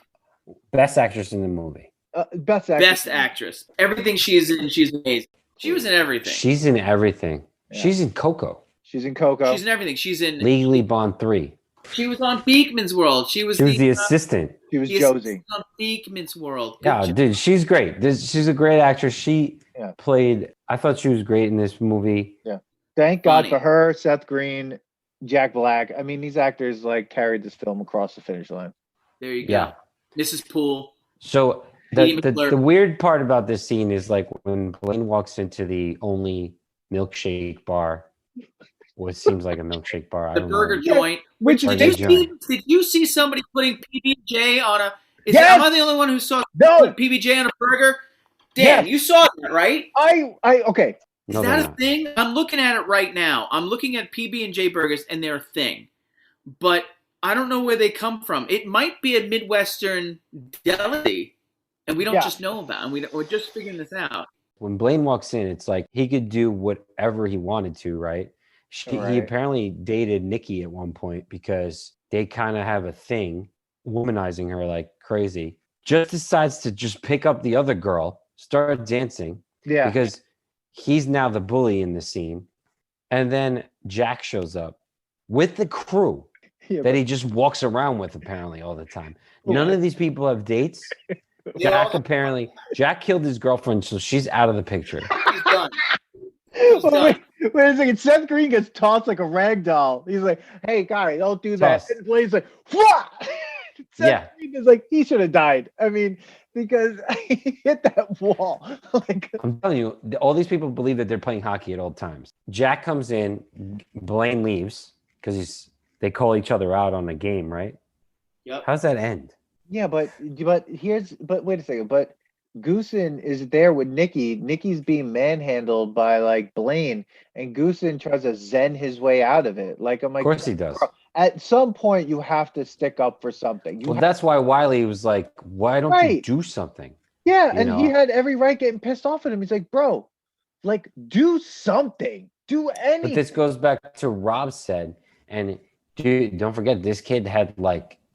Best actress in the movie. Best actress. Everything she is in, she's amazing. She was in everything. She's in everything. Yeah. She's in Coco. She's in Coco. She's in everything. She's in Legally Blonde 3. She was on Beekman's World. She was the assistant. She was Josie. On Beekman's World. Yeah, dude, she's great. She's a great actress. She played. I thought she was great in this movie. Yeah. Thank God for her, Seth Green, Jack Black. I mean, these actors carried this film across the finish line. There you go. Yeah. Mrs. Poole. So the weird part about this scene is when Blaine walks into the only milkshake bar, what seems like a milkshake bar. The burger joint. Did you see somebody putting PB&J on a? Am I the only one who saw PB&J on a burger? Dan, you saw that, right? Okay. Is that a thing? I'm looking at it right now. I'm looking at PB&J burgers, and they're a thing. But I don't know where they come from. It might be a Midwestern deli, and we don't just know about it. We're just figuring this out. When Blaine walks in, it's he could do whatever he wanted to, right? He apparently dated Nikki at one point because they kind of have a thing, womanizing her like crazy. Just decides to just pick up the other girl, start dancing. Yeah. Because he's now the bully in the scene. And then Jack shows up with the crew that he just walks around with apparently all the time. None of these people have dates. Jack killed his girlfriend, so she's out of the picture. He's done. Wait a second. Seth Green gets tossed like a rag doll. He's like, hey, guy, don't do that. And Blaine's like, what? Seth Green is he should have died. I mean, because he hit that wall. I'm telling you, all these people believe that they're playing hockey at all times. Jack comes in, Blaine leaves because they call each other out on the game, right? Yep. How's that end? Yeah, but wait a second. But Goosen is there with Nikki. Nikki's being manhandled by Blaine, and Goosen tries to zen his way out of it. Of course he does. At some point, you have to stick up for something. That's why Wiley was like, "Why don't you do something?" Yeah, he had every right getting pissed off at him. He's like, "Bro, do something, do anything." But this goes back to Rob said, and dude, don't forget, this kid had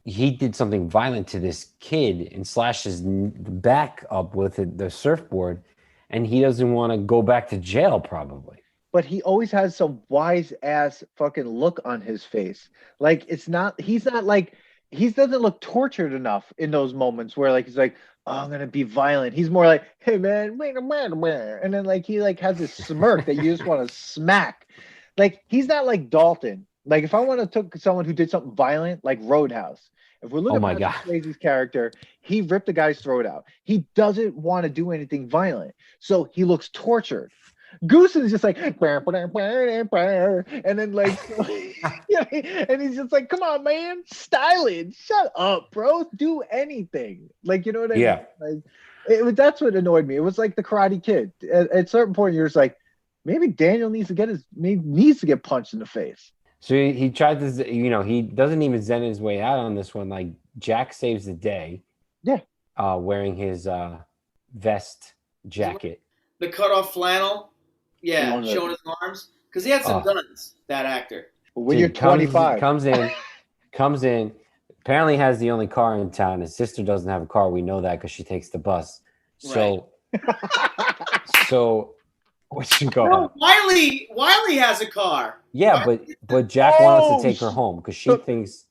he did something violent to this kid and slashed his back up with the surfboard, and he doesn't want to go back to jail probably. But he always has some wise ass fucking look on his face. He doesn't look tortured enough in those moments where he's like, oh, I'm gonna be violent. He's more like, hey man, wait a minute, and then he has this smirk that you just want to smack. He's not like Dalton. If I want to took someone who did something violent, like Roadhouse, if we're looking at Swayze's character, he ripped the guy's throat out. He doesn't want to do anything violent, so he looks tortured. Goosen is just like, and then like, yeah, and he's just like, come on, man, style it. Shut up, bro. Do anything. Like, you know what I Yeah. mean? Like, that's what annoyed me. It was like the Karate Kid. At a certain point, you're just like, maybe Daniel needs to get punched in the face. So he tried to, he doesn't even zen his way out on this one. Like Jack saves the day. Yeah. Wearing his vest jacket. The cut off flannel. Yeah, Love it. showing his arms. Because he had some guns, that actor. When you're 25. Comes in, apparently has the only car in town. His sister doesn't have a car. We know that because she takes the bus. So, so what you go? No, Wiley has a car. Yeah, but Jack wants to take her home because she thinks.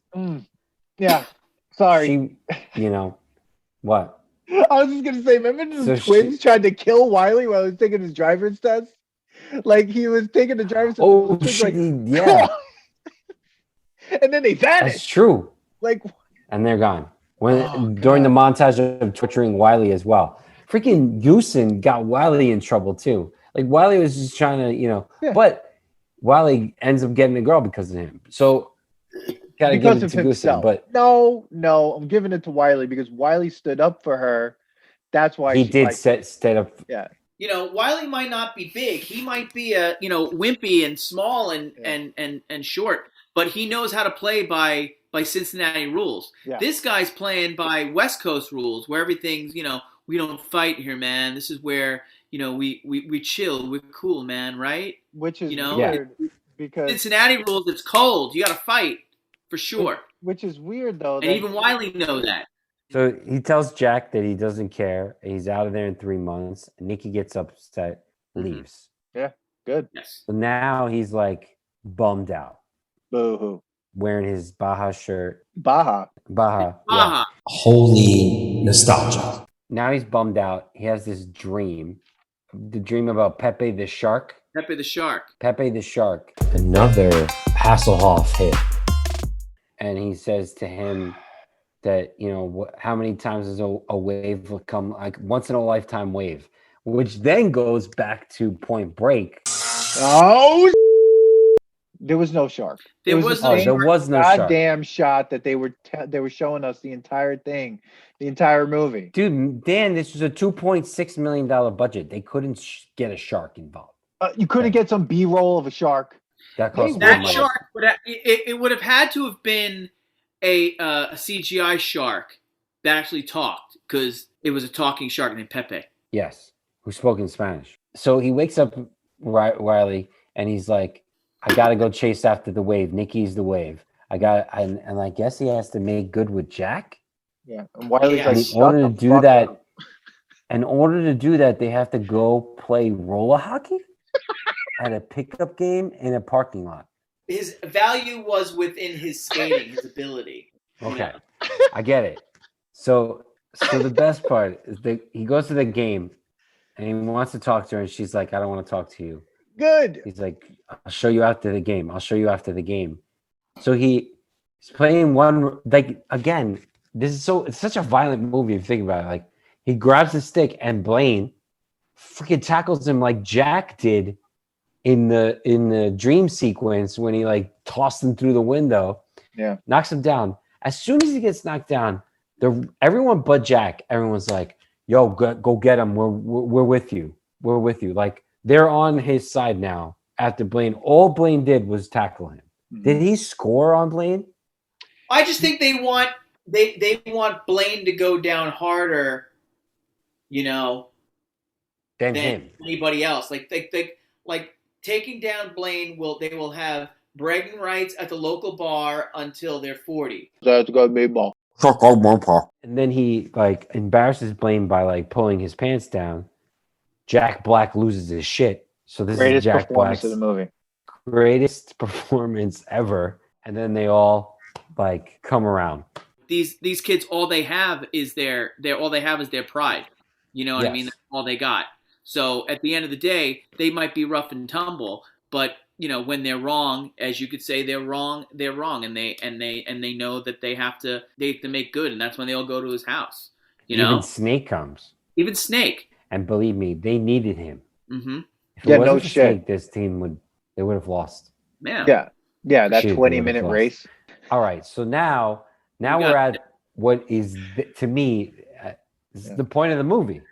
Yeah, sorry. What? I was just gonna say, remember the twins tried to kill Wiley while he was taking his driver's test? Like he was taking the driver's test. Oh, shit, yeah. And then they vanished. That's true. Like, and they're gone. During the montage of torturing Wiley as well. Freaking Goosen got Wiley in trouble too. Like Wiley was just trying to, but Wiley ends up getting a girl because of him. So gotta give it to Goosen. But no, I'm giving it to Wiley because Wiley stood up for her. That's why he did stand up. Yeah. Wiley might not be big. He might be wimpy and small and short, but he knows how to play by Cincinnati rules. Yeah. This guy's playing by West Coast rules, where everything's we don't fight here, man. This is where we chill, we're cool, man, right? Which is weird because Cincinnati rules. It's cold. You got to fight for sure. Which is weird though. And even Wiley knows that. So he tells Jack that he doesn't care. He's out of there in 3 months. Nikki gets upset, leaves. Yeah, good. Yes. So now he's like bummed out. Boo-hoo. Wearing his Baja shirt. Baja. Yeah. Holy nostalgia. Now he's bummed out. He has this dream. The dream about Pepe the Shark. Pepe the Shark. Another Hasselhoff hit. And he says to him that, how many times does a wave come, like once in a lifetime wave, which then goes back to Point Break. Oh, there was no shark. There was no goddamn shot that they were showing us the entire thing, the entire movie. Dude, Dan, this was a $2.6 million budget. They couldn't get a shark involved. You couldn't get some B-roll of a shark. That shark, it would have had to have been a CGI shark that actually talked, because it was a talking shark named Pepe. Yes, who spoke in Spanish. So he wakes up Wiley and he's like, I gotta go chase after the wave. Nikki's the wave. And I guess he has to make good with Jack. Yeah, and Wiley's like, in order to do that, they have to go play roller hockey at a pickup game in a parking lot. His value was within his skating, his ability. Okay, I get it. So the best part is that he goes to the game and he wants to talk to her, and she's like, I don't want to talk to you. Good. He's like, I'll show you after the game. So he's playing one, like, again, it's such a violent movie if you think about it. Like, he grabs the stick and Blaine freaking tackles him like Jack did in the dream sequence when he like tossed him through the window. Yeah. Knocks him down. As soon as he gets knocked down, everyone but Jack, everyone's like, yo, go get him. We're with you. We're with you. Like, they're on his side now after Blaine. All Blaine did was tackle him. Mm-hmm. Did he score on Blaine? I just think they want Blaine to go down harder, than him. Anybody else. Like taking down Blaine they will have bragging rights at the local bar until they're 40. That's got me ball. And then he like embarrasses Blaine by like pulling his pants down. Jack Black loses his shit. So this is Jack Black's of the movie. Greatest performance ever. And then they all like come around. These kids, all they have is their pride. You know what I mean? That's all they got. So at the end of the day, they might be rough and tumble, but when they're wrong, as you could say, they're wrong, and they know that they have to make good, and that's when they all go to his house. Even Snake comes. Even Snake. And believe me, they needed him. Mm-hmm. If it Yeah, wasn't no for shit. Snake, this team would have lost. Yeah. Yeah, that Shit, they 20-minute would've race. All right, so now we're at what is to me this is the point of the movie.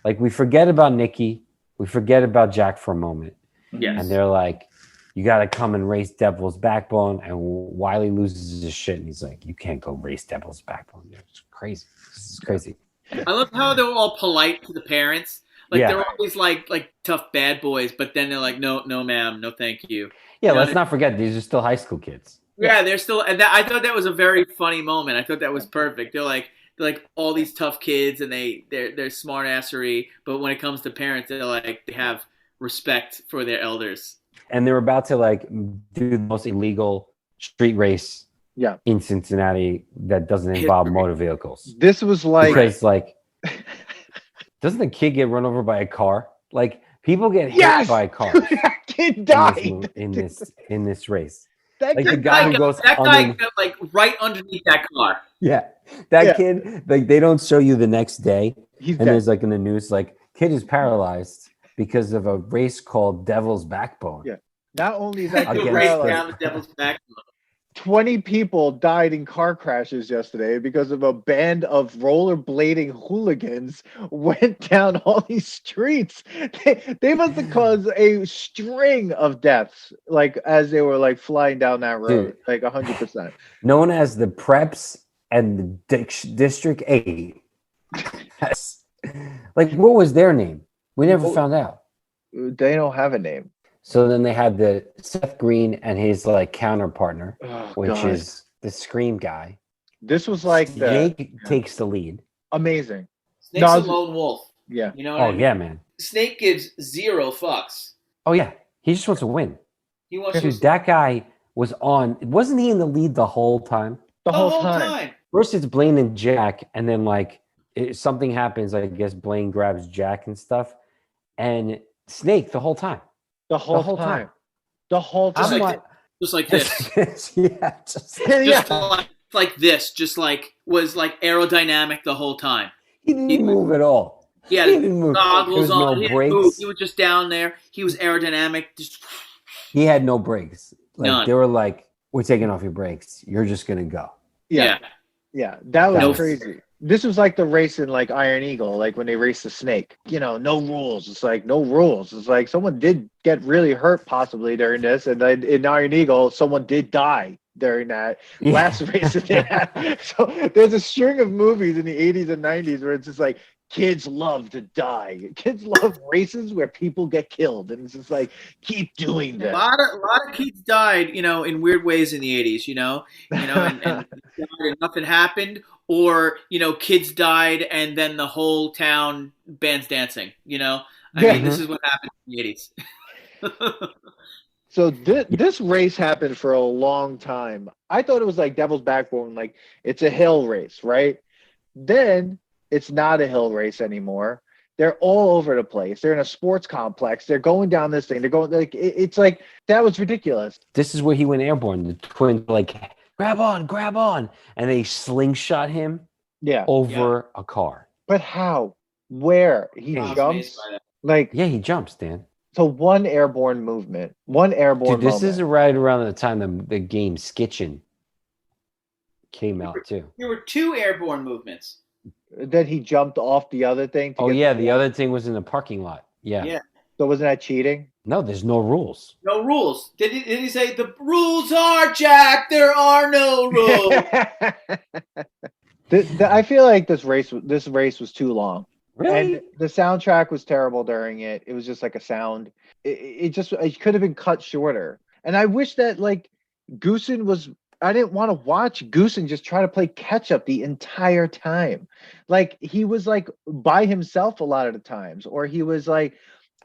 Like we forget about Nikki, we forget about Jack for a moment, Yes. and they're like, "You got to come and race Devil's Backbone." And Wiley loses his shit, and he's like, "You can't go race Devil's Backbone. It's crazy. This is crazy." I love how they're all polite to the parents. Like they're always like tough bad boys, but then they're like, no, ma'am, no, thank you. Yeah, let's not forget these are still high school kids. Yeah, they're still, and I thought that was a very funny moment. I thought that was perfect. They're like all these tough kids, and they're smart assery, but when it comes to parents, they're like they have respect for their elders. And they're about to like do the most illegal street race in Cincinnati that doesn't involve motor vehicles. This was like because like doesn't the kid get run over by a car? Like people get hit by a car. That kid died in this race. That like the guy who goes got like right underneath that car. Yeah, that kid. Like they don't show you the next day, He's and dead. there's like in the news, like kid is paralyzed because of a race called Devil's Backbone. Yeah. Not only is that kid race paralyzed, down the Devil's Backbone. 20 people died in car crashes yesterday because of a band of rollerblading hooligans went down all these streets. They must have caused a string of deaths, like as they were like flying down that road, like 100%. Known as the Preps and the District 8. Like, what was their name? We never found out. They don't have a name. So then they had the Seth Green and his like counter partner, which is the Scream guy. This was like Snake takes the lead. Amazing. Snake's a lone wolf. Yeah. You know what I mean? Yeah, man. Snake gives 0 fucks. Oh yeah. He just wants to win. He wants Dude, that guy was on. Wasn't he in the lead the whole time? The whole time. First it's Blaine and Jack, and then like something happens. I guess Blaine grabs Jack and stuff, and Snake the whole time. The whole time. The whole time. Just like this. Yeah. Just like this. Just like was like aerodynamic the whole time. He didn't move at all. Yeah, he didn't move. Goggles on. No he brakes. didn't move. He was just down there. He was aerodynamic. He had no brakes. Like None. They were like, "We're taking off your brakes. You're just gonna go." Yeah. That was crazy. This was like the race in like Iron Eagle, like when they raced the snake. You know, no rules. It's like no rules. It's like someone did get really hurt possibly during this, and then in Iron Eagle, someone did die during that last race that they had. So there's a string of movies in the 80s and 90s where it's just like kids love to die. Kids love races where people get killed, and it's just like keep doing that. A lot of kids died, you know, in weird ways in the 80s. You know, and nothing happened. Or, you know, kids died and then the whole town bands dancing, you know? I mean, this is what happened in the 80s. So this race happened for a long time. I thought it was like Devil's Backbone, like it's a hill race, right? Then it's not a hill race anymore. They're all over the place. They're in a sports complex. They're going down this thing. They're going like it's like that was ridiculous. This is where he went airborne. The twins like grab on, and they slingshot him over a car. But how? Where? He jumps? Like he jumps, Dan. So one airborne movement. One airborne Dude, this is right around the time the game Skitchin came out too. There were 2 airborne movements. Then he jumped off the other thing. The other thing was in the parking lot. Yeah. So wasn't that cheating? No, there's no rules. No rules. Did he say the rules are, Jack? There are no rules. I feel like this race was too long. Really? And the soundtrack was terrible during it. It was just like a sound. It could have been cut shorter. And I wish that like Goosen was. I didn't want to watch Goosen just try to play catch up the entire time. Like he was like by himself a lot of the times, or he was like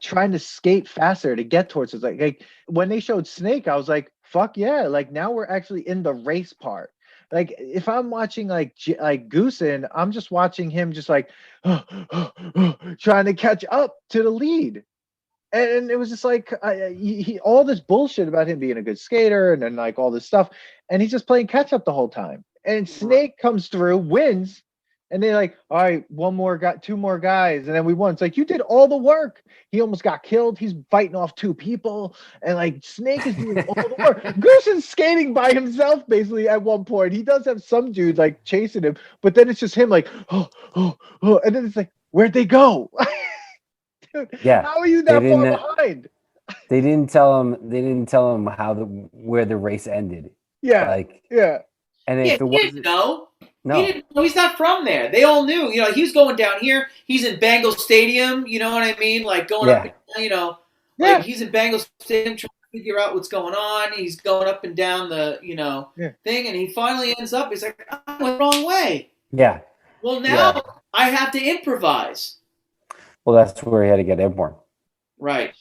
trying to skate faster to get towards us. Like when they showed Snake, I was like, fuck yeah. Like now we're actually in the race part. Like if I'm watching like Goosen, I'm just watching him just like trying to catch up to the lead. And it was just like he all this bullshit about him being a good skater and then like all this stuff. And he's just playing catch up the whole time. And Snake comes through, wins, And they're like, all right, one more guy, two more guys, and then we won. It's like, you did all the work. He almost got killed. He's fighting off two people, and like Snake is doing all the work. Goosen's skating by himself basically at one point. He does have some dudes like chasing him, but then it's just him like, oh, and then it's like, where'd they go? Dude, Yeah, how are you that far behind? They didn't tell him. They didn't tell him where the race ended. Yeah, like yeah. Yeah, And if it he didn't know. no, He didn't know. He's not from there. They all knew. You know, he was going down here. He's in Bengal Stadium. You know what I mean? Like going up. You know, like he's in Bengal Stadium trying to figure out what's going on. He's going up and down the thing, and he finally ends up. He's like, I went the wrong way. Yeah. Well, now I have to improvise. Well, that's where he had to get airborne. Right.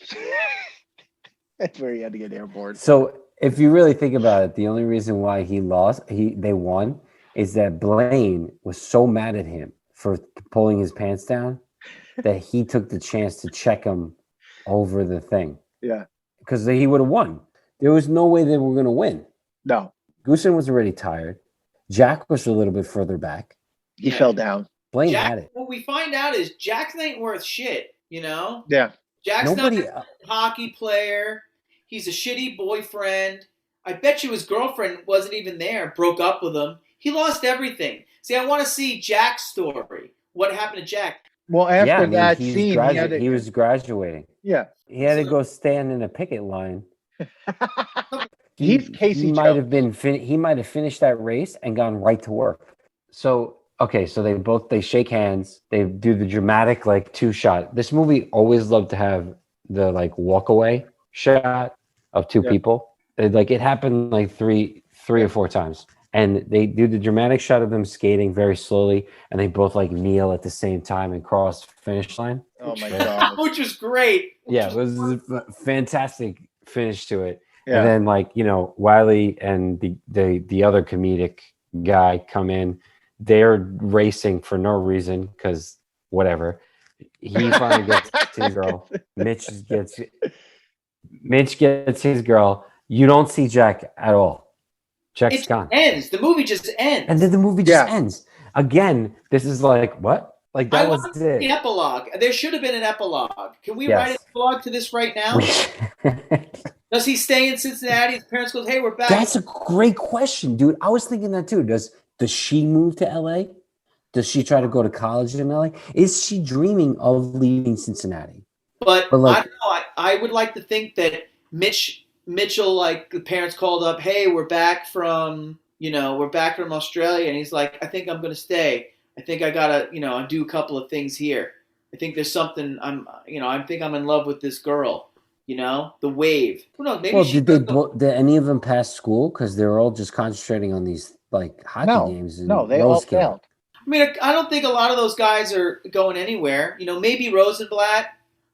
That's where he had to get airborne. So if you really think about it, the only reason why they won, is that Blaine was so mad at him for pulling his pants down that he took the chance to check him over the thing. Yeah. Because he would have won. There was no way they were going to win. No. Goosen was already tired. Jack was a little bit further back. He fell down. Blaine had it. What we find out is Jackson ain't worth shit, you know? Yeah. Jack's not a hockey player. He's a shitty boyfriend. I bet you his girlfriend wasn't even there, broke up with him. He lost everything. See, I want to see Jack's story. What happened to Jack? Well, after that scene, he was graduating. Yeah. He had to go stand in a picket line. He's Casey. He might have finished that race and gone right to work. So they shake hands. They do the dramatic like 2-shot. This movie always loved to have the like walk away shot of two people. It happened like three or four times. And they do the dramatic shot of them skating very slowly, and they both like kneel at the same time and cross finish line. Oh my god! Which was great. It was a fantastic finish to it. Yeah. And then Wiley and the other comedic guy come in. They're racing for no reason because whatever. He finally gets his girl. Mitch gets his girl. You don't see Jack at all. Jack's gone. Ends. The movie just ends. And then the movie just ends. Again, this is like, what? Like, that was it. The epilogue. There should have been an epilogue. Can we write an epilogue to this right now? Does he stay in Cincinnati? His parents go, hey, we're back. That's a great question, dude. I was thinking that too. Does she move to LA? Does she try to go to college in LA? Is she dreaming of leaving Cincinnati? But I don't know. I would like to think that Mitchell, like the parents called up, hey, we're back from Australia, and he's like, I think I'm going to stay. I think I gotta, do a couple of things here. I think there's something I think I'm in love with this girl. The wave. Who knows? Maybe did any of them pass school? Because they're all just concentrating on these like hockey games. No, they all failed. I mean, I don't think a lot of those guys are going anywhere. Maybe Rosenblatt,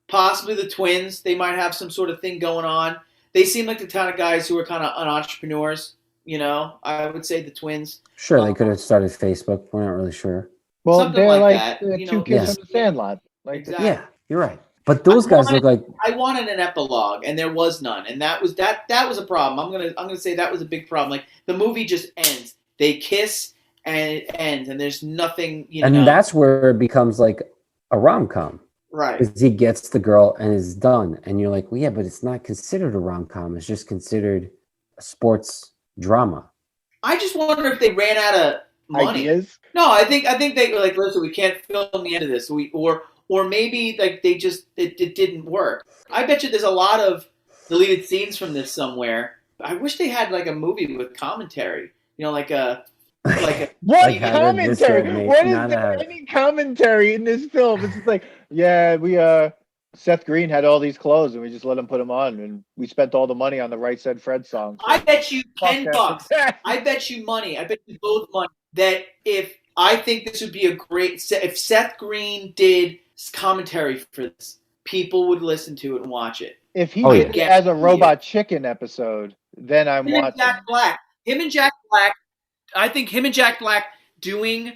possibly the twins. They might have some sort of thing going on. They seem like the kind of guys who are kind of entrepreneurs. I would say the twins. Sure, they could have started Facebook. We're not really sure. Well, something they're like the two kids from the Sandlot. Exactly. Yeah, you're right. But those guys look like I wanted an epilogue, and there was none, and that was a problem. I'm gonna say that was a big problem. Like the movie just ends. They kiss and it ends, and there's nothing. And that's where it becomes like a rom-com. Right. Because he gets the girl and is done. And you're like, well, yeah, but it's not considered a rom-com. It's just considered a sports drama. I just wonder if they ran out of money. Ideas? No, I think they were like, listen, we can't film the end of this. Or maybe like they just it didn't work. I bet you there's a lot of deleted scenes from this somewhere. I wish they had like a movie with commentary. Like a what commentary? What is there any commentary in this film? It's just like, Seth Green had all these clothes and we just let him put them on, and we spent all the money on the Right Said Fred song. So. I bet you $10. I bet you money. I bet you both money that I think this would be a great if Seth Green did commentary for this, people would listen to it and watch it. If he did it as a Robot Chicken episode, then I'm watching. Jack Black. Him and Jack Black. I think him and Jack Black doing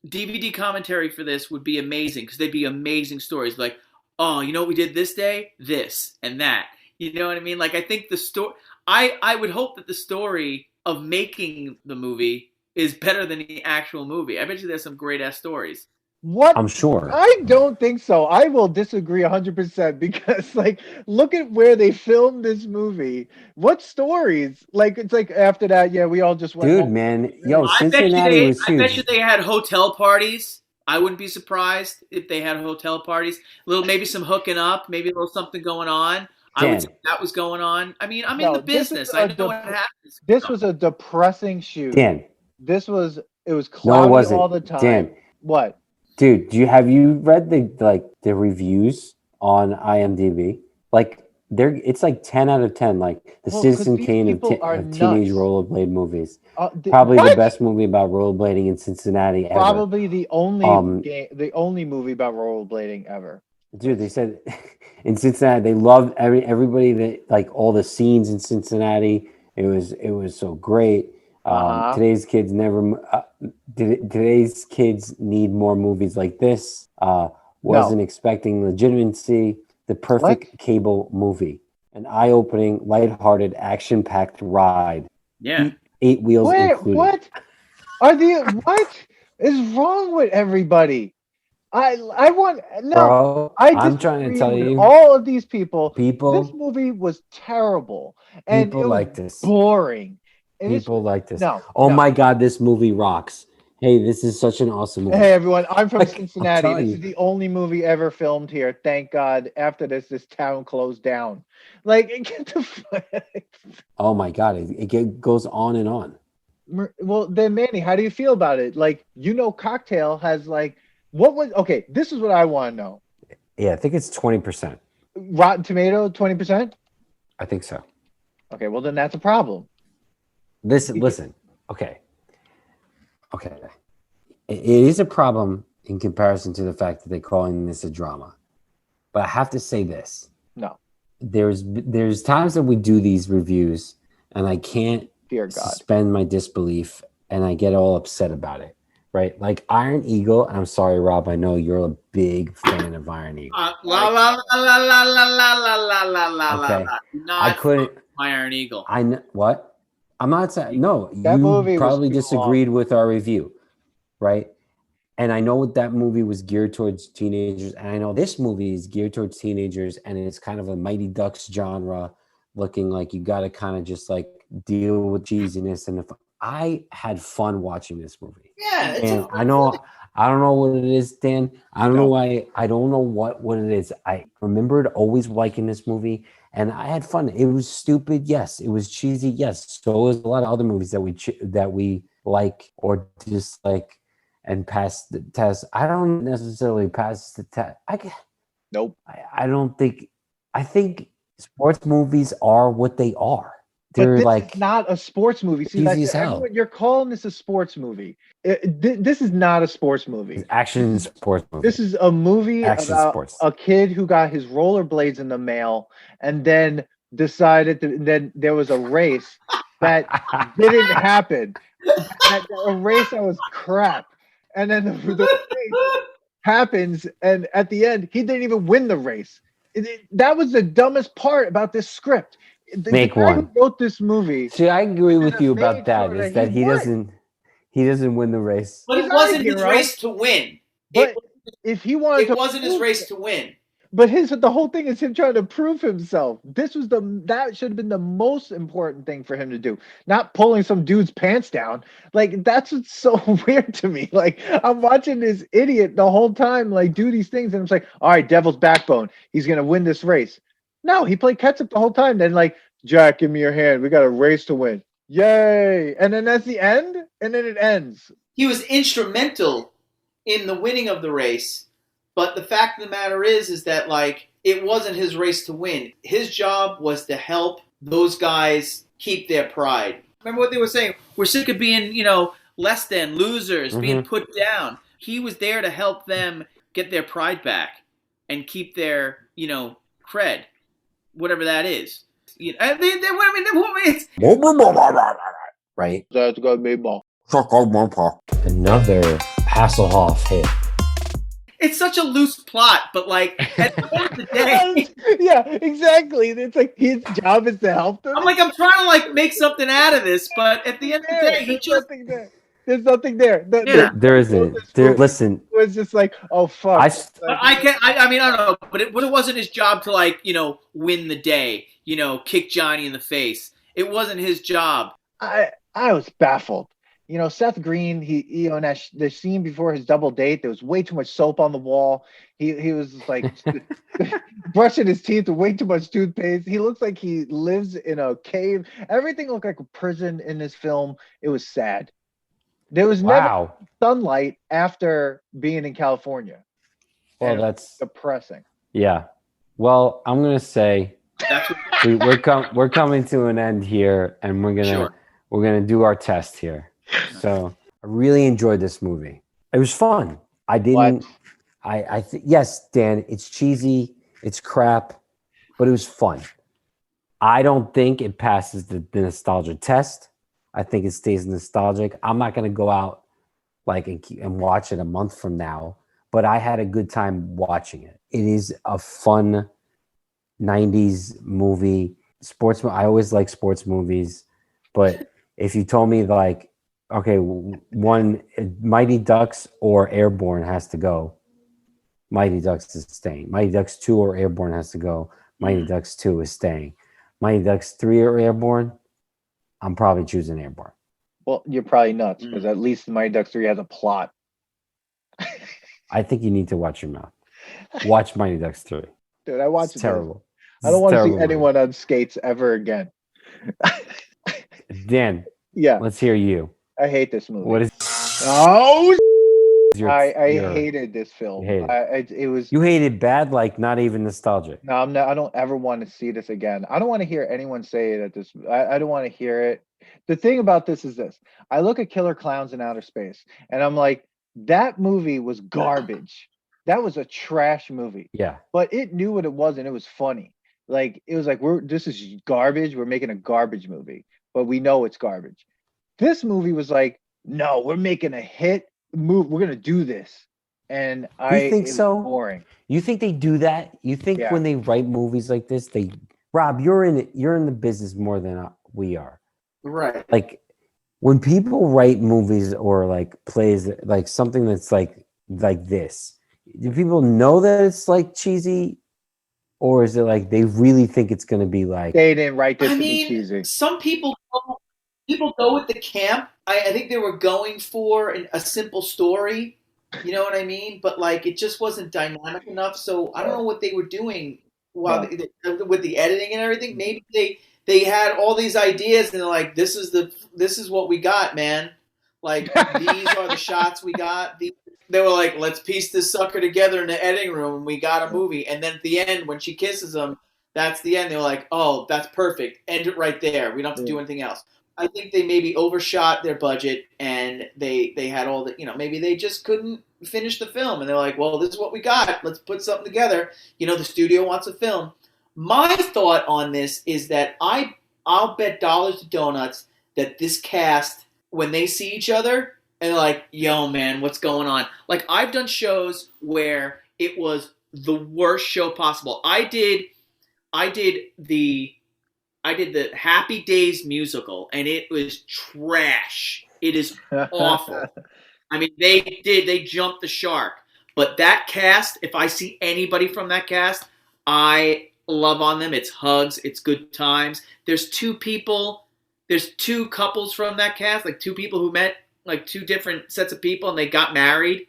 DVD commentary for this would be amazing because they'd be amazing stories. Like, oh, we did this day, this and that. You know what I mean? Like, I think the story. I would hope that the story of making the movie is better than the actual movie. I bet you there's some great ass stories. What? I'm sure. I don't think so. I will disagree 100% because, like, look at where they filmed this movie. What stories? Like, it's like after that, yeah, we all just went Dude, home. man, yo, I bet Cincinnati was I bet you huge. they had hotel parties. I wouldn't be surprised if they had hotel parties. Maybe some hooking up, maybe a little something going on. I would Dan. say that was going on. I mean, I'm in No, the business. I know what happens. This was a depressing shoot. Dan, It was no, cloudy it wasn't. all the time. Dan, What? dude, have you read the reviews on IMDb? Like it's like 10 out of 10. Like the Citizen Kane of teenage rollerblade movies. Probably the best movie about rollerblading in Cincinnati ever. Probably the only movie about rollerblading ever. Dude, they said in Cincinnati they loved everybody that like all the scenes in Cincinnati. It was so great. Today's kids today's kids need more movies like this. Wasn't expecting legitimacy. The perfect cable movie, an eye-opening, lighthearted, action-packed ride. Yeah, 8 wheels included. What is wrong with everybody? Bro, I'm trying to tell you, all of these people. People, this movie was terrible, and people like this. Boring. People like this. No, my God, this movie rocks. Hey, this is such an awesome movie. Hey, everyone. I'm from Cincinnati. This you. is the only movie ever filmed here. Thank God. After this town closed down. Like, get the fuck. Oh, my God. It goes on and on. Well, then, Manny, how do you feel about it? Like, Cocktail has, like, this is what I want to know. Yeah, I think it's 20%. Rotten Tomato, 20%? I think so. Okay, well, then that's a problem. Listen. Okay. It is a problem in comparison to the fact that they're calling this a drama. But I have to say this. No. There's times that we do these reviews and I can't suspend my disbelief and I get all upset about it. Right? Like Iron Eagle, and I'm sorry, Rob, I know you're a big fan of Iron Eagle. I couldn't. My Iron Eagle. I know what? I'm not saying no. That movie you probably disagreed with our review, right? And I know that movie was geared towards teenagers, and I know this movie is geared towards teenagers, and it's kind of a Mighty Ducks genre, looking like you got to kind of just like deal with cheesiness. And if I had fun watching this movie, and I don't know what it is, Dan. I don't know why. I don't know what it is. I remembered always liking this movie. And I had fun. It was stupid, yes. It was cheesy, yes. So was a lot of other movies that we like or dislike and pass the test. I don't necessarily pass the test. Nope. I don't think. I think sports movies are what they are. They're like not a sports movie. See, everyone, you're calling this a sports movie. This is not a sports movie. It's action sports movie. This is a movie about a kid who got his rollerblades in the mail and then decided then there was a race that didn't happen. A race that was crap. And then the race happens, and at the end, he didn't even win the race. That was the dumbest part about this script. The guy who wrote this movie. See, I agree with you about that. Is that he doesn't win the race. But it wasn't his race to win. But if he wanted, it wasn't his race to win. But the whole thing is him trying to prove himself. That should have been the most important thing for him to do, not pulling some dude's pants down. Like, that's what's so weird to me. Like, I'm watching this idiot the whole time, like, do these things, and I'm like, all right, Devil's Backbone, he's gonna win this race. No, he played catch-up the whole time. Then, like, Jack, give me your hand. We got a race to win. Yay! And then that's the end, and then it ends. He was instrumental in the winning of the race. But the fact of the matter is that, like, it wasn't his race to win. His job was to help those guys keep their pride. Remember what they were saying? We're sick of being, less than, losers, being put down. He was there to help them get their pride back and keep their, cred, whatever that is. Right? That's gonna be more. Another Hasselhoff hit. It's such a loose plot, but like at the end of the day, yeah, exactly. It's like his job is to help them. I'm trying to make something out of this, but at the end of the day, There's nothing there. Yeah. There isn't. There. Listen, It was just like, oh fuck. But I can't. I mean, I don't know. But it wasn't his job to like win the day. Kick Johnny in the face. It wasn't his job. I was baffled. Seth Green, he in the scene before his double date, there was way too much soap on the wall. He was like brushing his teeth with way too much toothpaste. He looks like he lives in a cave. Everything looked like a prison in this film. It was sad. There was never sunlight after being in California. Well, that's depressing. Yeah. Well, I'm gonna say we're coming to an end here, and we're gonna do our test here. So I really enjoyed this movie. It was fun. I didn't. I think yes, Dan. It's cheesy. It's crap, but it was fun. I don't think it passes the nostalgia test. I think it stays nostalgic. I'm not gonna go out and watch it a month from now, but I had a good time watching it. It is a fun 90s movie. I always like sports movies, but if you told me okay, one Mighty Ducks or Airborne has to go, Mighty Ducks is staying. Mighty Ducks 2 or Airborne has to go, Mighty Ducks 2 is staying. Mighty Ducks 3 or Airborne, I'm probably choosing Airborne. Well, you're probably nuts because at least Mighty Ducks 3 has a plot. I think you need to watch your mouth. Watch Mighty Ducks 3. Dude, I watched it. Terrible. I don't want to see anyone on skates ever again. Dan, let's hear you. I hate this movie. What is? Oh, I hated this film. It was. You hated bad, not even nostalgic. No, I'm not. I don't ever want to see this again. I don't want to hear anyone say that this. I don't want to hear it. The thing about this is this: I look at Killer Clowns in Outer Space, and I'm like, that movie was garbage. That was a trash movie. Yeah. But it knew what it was, and it was funny. It was like this is garbage. We're making a garbage movie, but we know it's garbage. This movie was like, no, we're making a hit move. We're gonna do this, and You think so? Boring. You think they do that? You think when they write movies like this, Rob, you're in it. You're in the business more than we are. Right. When people write movies or plays, something that's like this, do people know that it's cheesy, or is it they really think it's going to be they didn't write this to be cheesy? Some people go with the camp. I think they were going for a simple story. You know what I mean? But it just wasn't dynamic enough. So I don't know what they were doing with the editing and everything. Maybe they had all these ideas and they're like, this is what we got, man. These are the shots we got. They were like, let's piece this sucker together in the editing room, and we got a movie. And then at the end, when she kisses him, that's the end. They were like, oh, that's perfect. End it right there. We don't have to do anything else. I think they maybe overshot their budget, and they had all the, maybe they just couldn't finish the film. And they're like, well, this is what we got. Let's put something together. The studio wants a film. My thought on this is that I'll bet dollars to donuts that this cast, when they see each other, and they're like, yo, man, what's going on? I've done shows where it was the worst show possible. I did the Happy Days musical, and it was trash. It is awful. I mean, they jumped the shark. But that cast, if I see anybody from that cast, I love on them. It's hugs. It's good times. There's two couples from that cast, two people who met, two different sets of people, and they got married.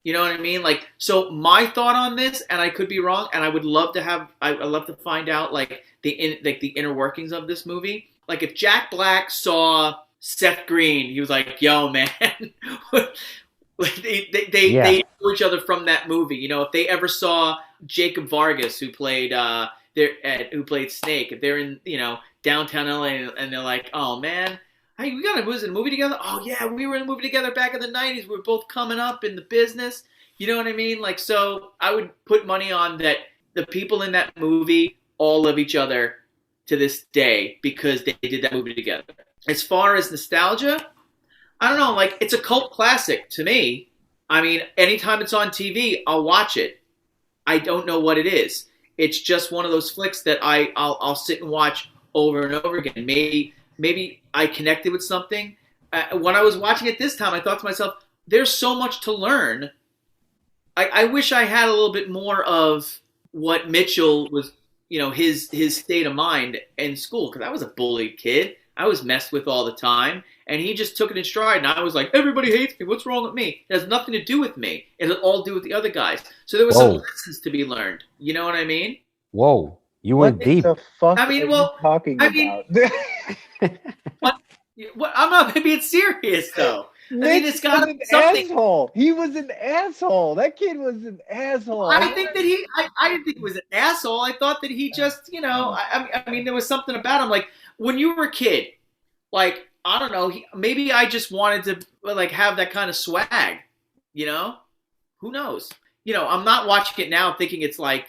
You know what I mean? So my thought on this, and I could be wrong, and I'd love to find out the inner workings of this movie. If Jack Black saw Seth Green, he was like, yo, man. They knew each other from that movie. If they ever saw Jacob Vargas, who played Snake, if they're in downtown LA and they're like, oh man, hey, was in a movie together? Oh yeah, we were in a movie together back in the 90s. We were both coming up in the business. You know what I mean? So I would put money on that the people in that movie all love each other to this day because they did that movie together. As far as nostalgia, I don't know, it's a cult classic to me. I mean, anytime it's on TV, I'll watch it. I don't know what it is. It's just one of those flicks that I'll sit and watch over and over again. Maybe I connected with something. when I was watching it this time, I thought to myself, there's so much to learn. I wish I had a little bit more of what Mitchell was, his state of mind in school, because I was a bullied kid. I was messed with all the time, and he just took it in stride, and I was like, everybody hates me. What's wrong with me? It has nothing to do with me. It has all to do with the other guys. So there were some lessons to be learned. You know what I mean? Whoa, you went deep. What the fuck I mean, are you talking about? I'm not being serious, though. Mitch it's got was an something. asshole. He was an asshole. That kid was an asshole. I didn't think he was an asshole. I thought that he just, I mean, there was something about him. Like, when you were a kid, like, I don't know, maybe I just wanted to, like, have that kind of swag, Who knows? I'm not watching it now thinking it's like,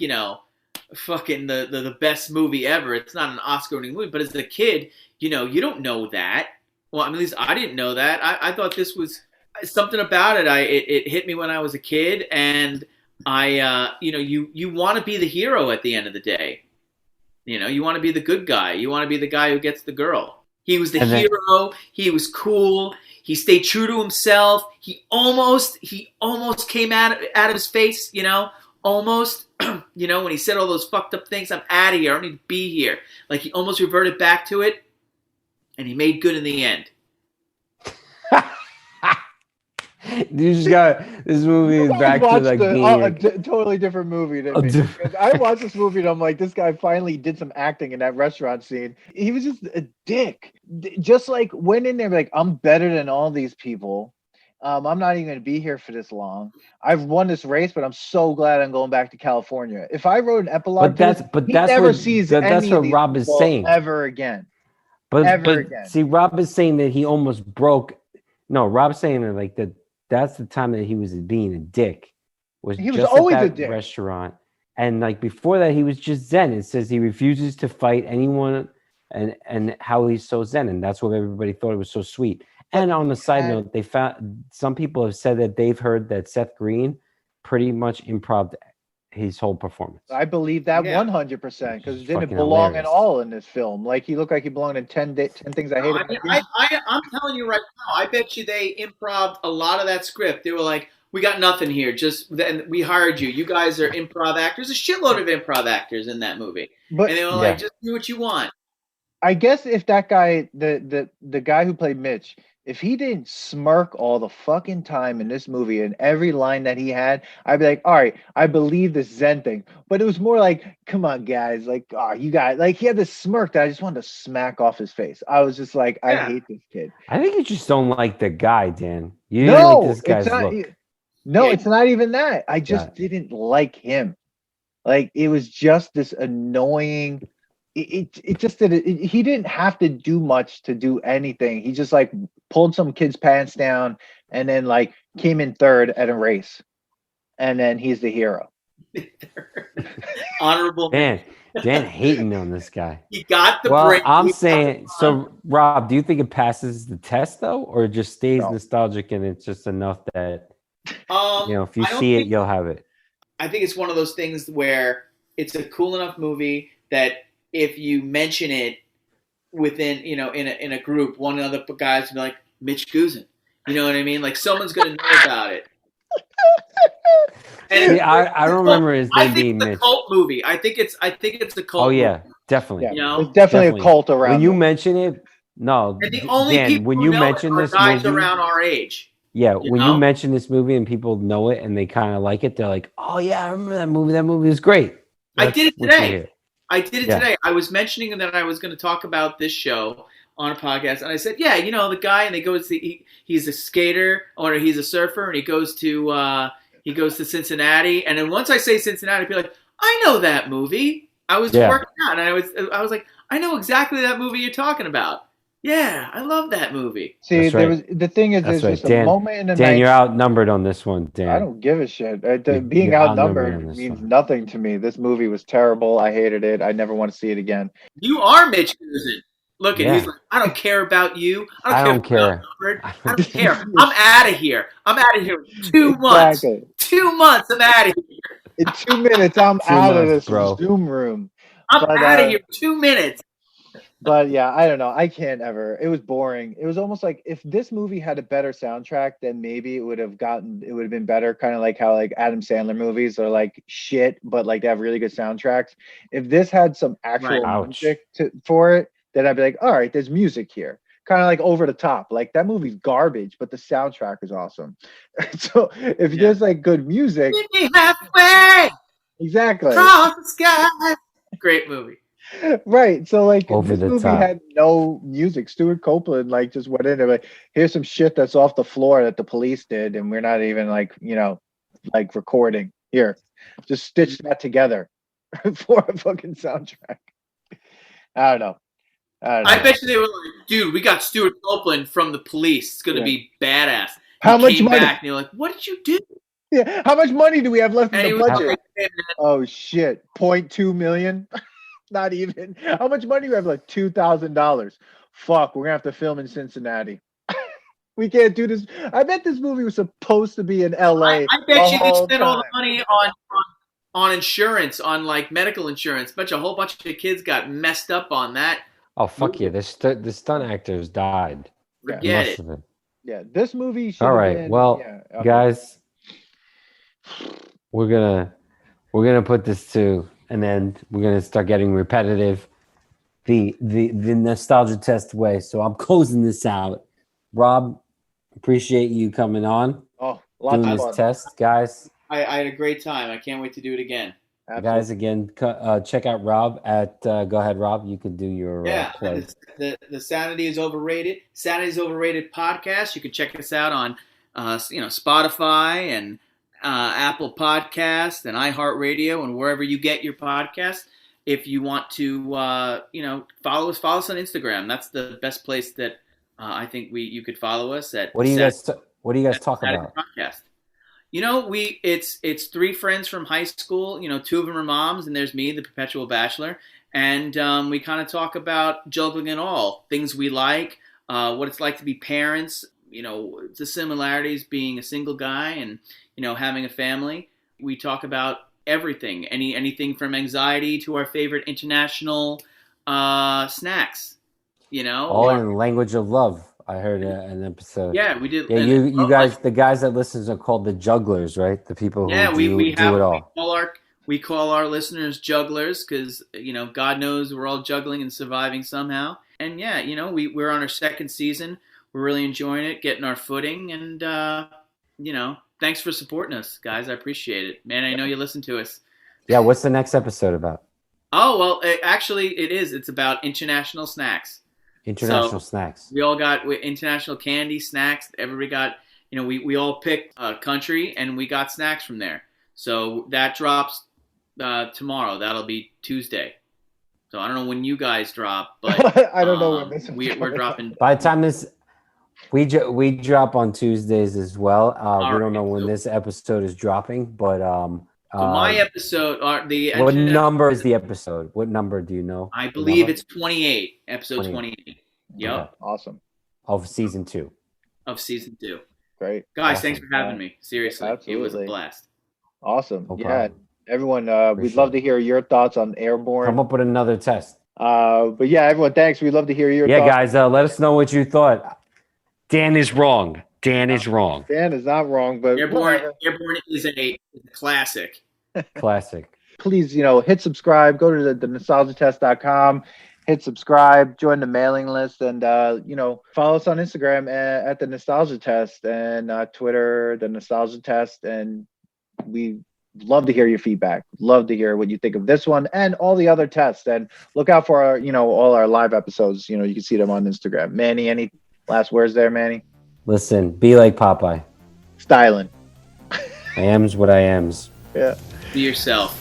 fucking the best movie ever. It's not an Oscar-winning movie, but as a kid, you don't know that. Well, I mean, at least I didn't know that. I thought this was something about it. It hit me when I was a kid, and you want to be the hero at the end of the day. You want to be the good guy. You want to be the guy who gets the girl. He was the hero. He was cool. He stayed true to himself. He almost came out of his face. Almost. When he said all those fucked up things, I'm out of here. I don't need to be here. Like, he almost reverted back to it. And he made good in the end. You just got this movie is back to like a totally different movie than me. I watched this movie and I'm like, this guy finally did some acting in that restaurant scene. He was just a dick. Just like went in there like, I'm better than all these people. I'm not even going to be here for this long. I've won this race, but I'm so glad I'm going back to California. If I wrote an epilogue, that's what Rob is saying ever again. But see, Rob is saying that he almost broke. No, Rob's saying that like that's the time that he was being a dick. He was always a dick. Restaurant, and like before that, he was just zen. It says he refuses to fight anyone, and how he's so zen, and that's what everybody thought it was so sweet. And on the side note, they found some people have said that they've heard that Seth Green pretty much improv his whole performance. I believe that 100% because it didn't belong at all in this film. Like he looked like he belonged in 10 Things I Hate. I'm telling you right now, I bet you they improv a lot of that script. They were like, we got nothing here. Just we hired you. You guys are improv actors. A shitload of improv actors in that movie. And they were like, just do what you want. I guess if that guy, the guy who played Mitch, if he didn't smirk all the fucking time in this movie and every line that he had, I'd be like, all right, I believe this Zen thing. But it was more like, come on, guys. Like, you guys, like he had this smirk that I just wanted to smack off his face. I was just like, I hate this kid. I think you just don't like the guy, Dan. You didn't like this guy's look. No, it's not even that. I just didn't like him. Like, it was just this annoying... It just did. He didn't have to do much to do anything. He just like pulled some kid's pants down and then like came in third at a race, and then he's the hero. Honorable Dan hating on this guy. He got the break. I'm saying so. Rob, do you think it passes the test though, or it just stays nostalgic and it's just enough that if you see it, you'll have it? I think it's one of those things where it's a cool enough movie that if you mention it within, in a group, one of the guys will be like, Mitch Goosen. You know what I mean? Like, someone's going to know about it. And I don't remember his name being Mitch. It's a cult movie. I think it's a cult movie. Definitely. Yeah, there's definitely a cult around. When you mention it, no. And the only people when who you know mention it are this guys movie, around our age. Yeah, you mention this movie and people know it and they kind of like it, they're like, oh yeah, I remember that movie. That movie is great. I did it today. Today. I was mentioning that I was going to talk about this show on a podcast, and I said, yeah, the guy, and they go to he's a skater or he's a surfer, and he goes to Cincinnati, and then once I say Cincinnati, people are like, I know that movie. I was working out, and I was like, I know exactly that movie you're talking about. Yeah, I love that movie. See, the thing is, there's just a moment in the night. Dan, you're outnumbered on this one, Dan. I don't give a shit. Being outnumbered means nothing to me. This movie was terrible. I hated it. I never want to see it again. You are Mitch Goosen. Look at he's like, I don't care about you. I don't care. I don't care. I'm out of here. I'm out of here. 2 months. 2 months. I'm out of here. In 2 minutes, I'm out of this Zoom room. I'm out of here. 2 minutes. But yeah, I don't know. I can't ever. It was boring. It was almost like if this movie had a better soundtrack, then maybe it would have been better. Kind of like how like Adam Sandler movies are like shit, but like they have really good soundtracks. If this had some actual Right. music for it, then I'd be like, all right, there's music here. Kind of like over the top. Like that movie's garbage, but the soundtrack is awesome. So if there's like good music, Meet me halfway exactly. across the sky. Great movie. Right. So like Over this the movie top. had no music. Stuart Copeland like just went in there like, here's some shit that's off the floor that the police did, and we're not even like, like recording. Here. Just stitch that together for a fucking soundtrack. I don't know. I bet you they were like, dude, we got Stuart Copeland from the police. It's gonna be badass. How much came money? back and you're like, what did you do? Yeah. How much money do we have left And in he the was budget? like, Oh shit. 0.2 million? Not even. How much money do we have? Like $2,000. Fuck, we're gonna have to film in Cincinnati. We can't do this. I bet this movie was supposed to be in LA. I bet you they whole spent all the time. money on insurance, on like medical insurance. Bet you a whole bunch of kids got messed up on that. Oh fuck yeah! The stunt actors died. Forget Most it. of it. Yeah, this movie should All have right. been, Well, yeah, guys, we're gonna put this to an end. We're gonna start getting repetitive. The nostalgia test way. So I'm closing this out. Rob, appreciate you coming on, oh, lots doing of this fun. test, guys. I had a great time. I can't wait to do it again. Absolutely. Guys, again, check out Rob at. Go ahead, Rob. You can do your plug. The Sanity is Overrated. Sanity is Overrated podcast. You can check us out on, Spotify and Apple Podcasts and iHeartRadio and wherever you get your podcasts. If you want to, follow us on Instagram. That's the best place that I think you could follow us at. What do you guys talk about? Podcast. It's three friends from high school. Two of them are moms, and there's me, the perpetual bachelor. And we kind of talk about juggling it all, things we like, what it's like to be parents, the similarities being a single guy and, having a family. We talk about everything, anything from anxiety to our favorite international snacks, All in the language of love. I heard an episode. Yeah, we did. Yeah, you guys, the guys that listen are called the jugglers, right? The people who do it all. We call our listeners jugglers because God knows we're all juggling and surviving somehow. And yeah, we're on our second season. We're really enjoying it, getting our footing, and thanks for supporting us, guys. I appreciate it, man. I know you listen to us. Yeah, what's the next episode about? Oh well, actually, it is. It's about international snacks. International snacks. We all got international candy snacks. Everybody got, we all picked a country and we got snacks from there. So that drops tomorrow. That'll be Tuesday. So I don't know when you guys drop, but I don't know when this we're dropping. By the time this, we drop on Tuesdays as well. We don't know when this episode is dropping, but so my episode what number is the episode? What number do you know? I believe it's 28. Episode 28. Yep. Okay. Awesome. Of season 2. Of season 2. Great. Guys, Awesome. Thanks for having me. Seriously. Absolutely. It was a blast. Awesome. No yeah. problem. Everyone, we'd Appreciate love to hear your thoughts on Airborne. Come up with another test. But yeah, everyone, thanks. We'd love to hear your Yeah, thoughts. guys, let us know what you thought. Dan is wrong. Dan is wrong. Dan is not wrong, but Airborne is a classic. Classic. please, hit subscribe, go to the nostalgiatest.com, hit subscribe, join the mailing list, and, follow us on Instagram at the Nostalgia Test and Twitter, the Nostalgia Test. And we love to hear your feedback. Love to hear what you think of this one and all the other tests. And look out for our, all our live episodes. You can see them on Instagram. Manny, any last words there, Manny? Listen, be like Popeye. Styling. I am's what I am's. Yeah. Be yourself.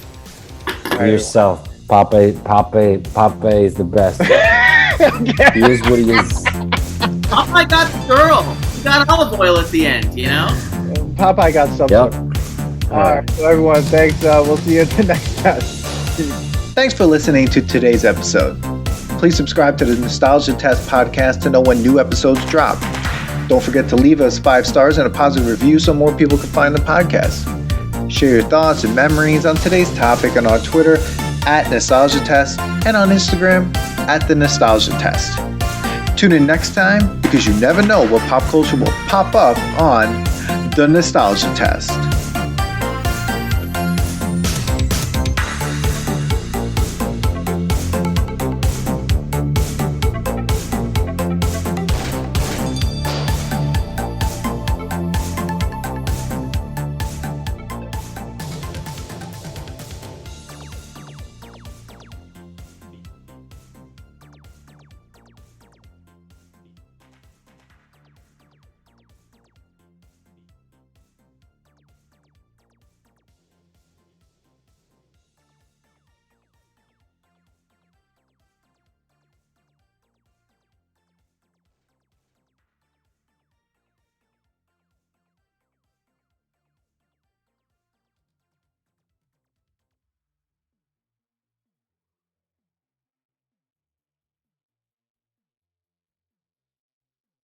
Be yourself. Popeye is the best. He is what he is. Oh my God, the girl. You got olive oil at the end, Popeye got something. Yep. All right. So everyone, thanks. We'll see you at the next test. Thanks for listening to today's episode. Please subscribe to the Nostalgia Test podcast to know when new episodes drop. Don't forget to leave us 5 stars and a positive review so more people can find the podcast. Share your thoughts and memories on today's topic on our Twitter at Nostalgia Test and on Instagram at the Nostalgia Test. Tune in next time because you never know what pop culture will pop up on the Nostalgia Test.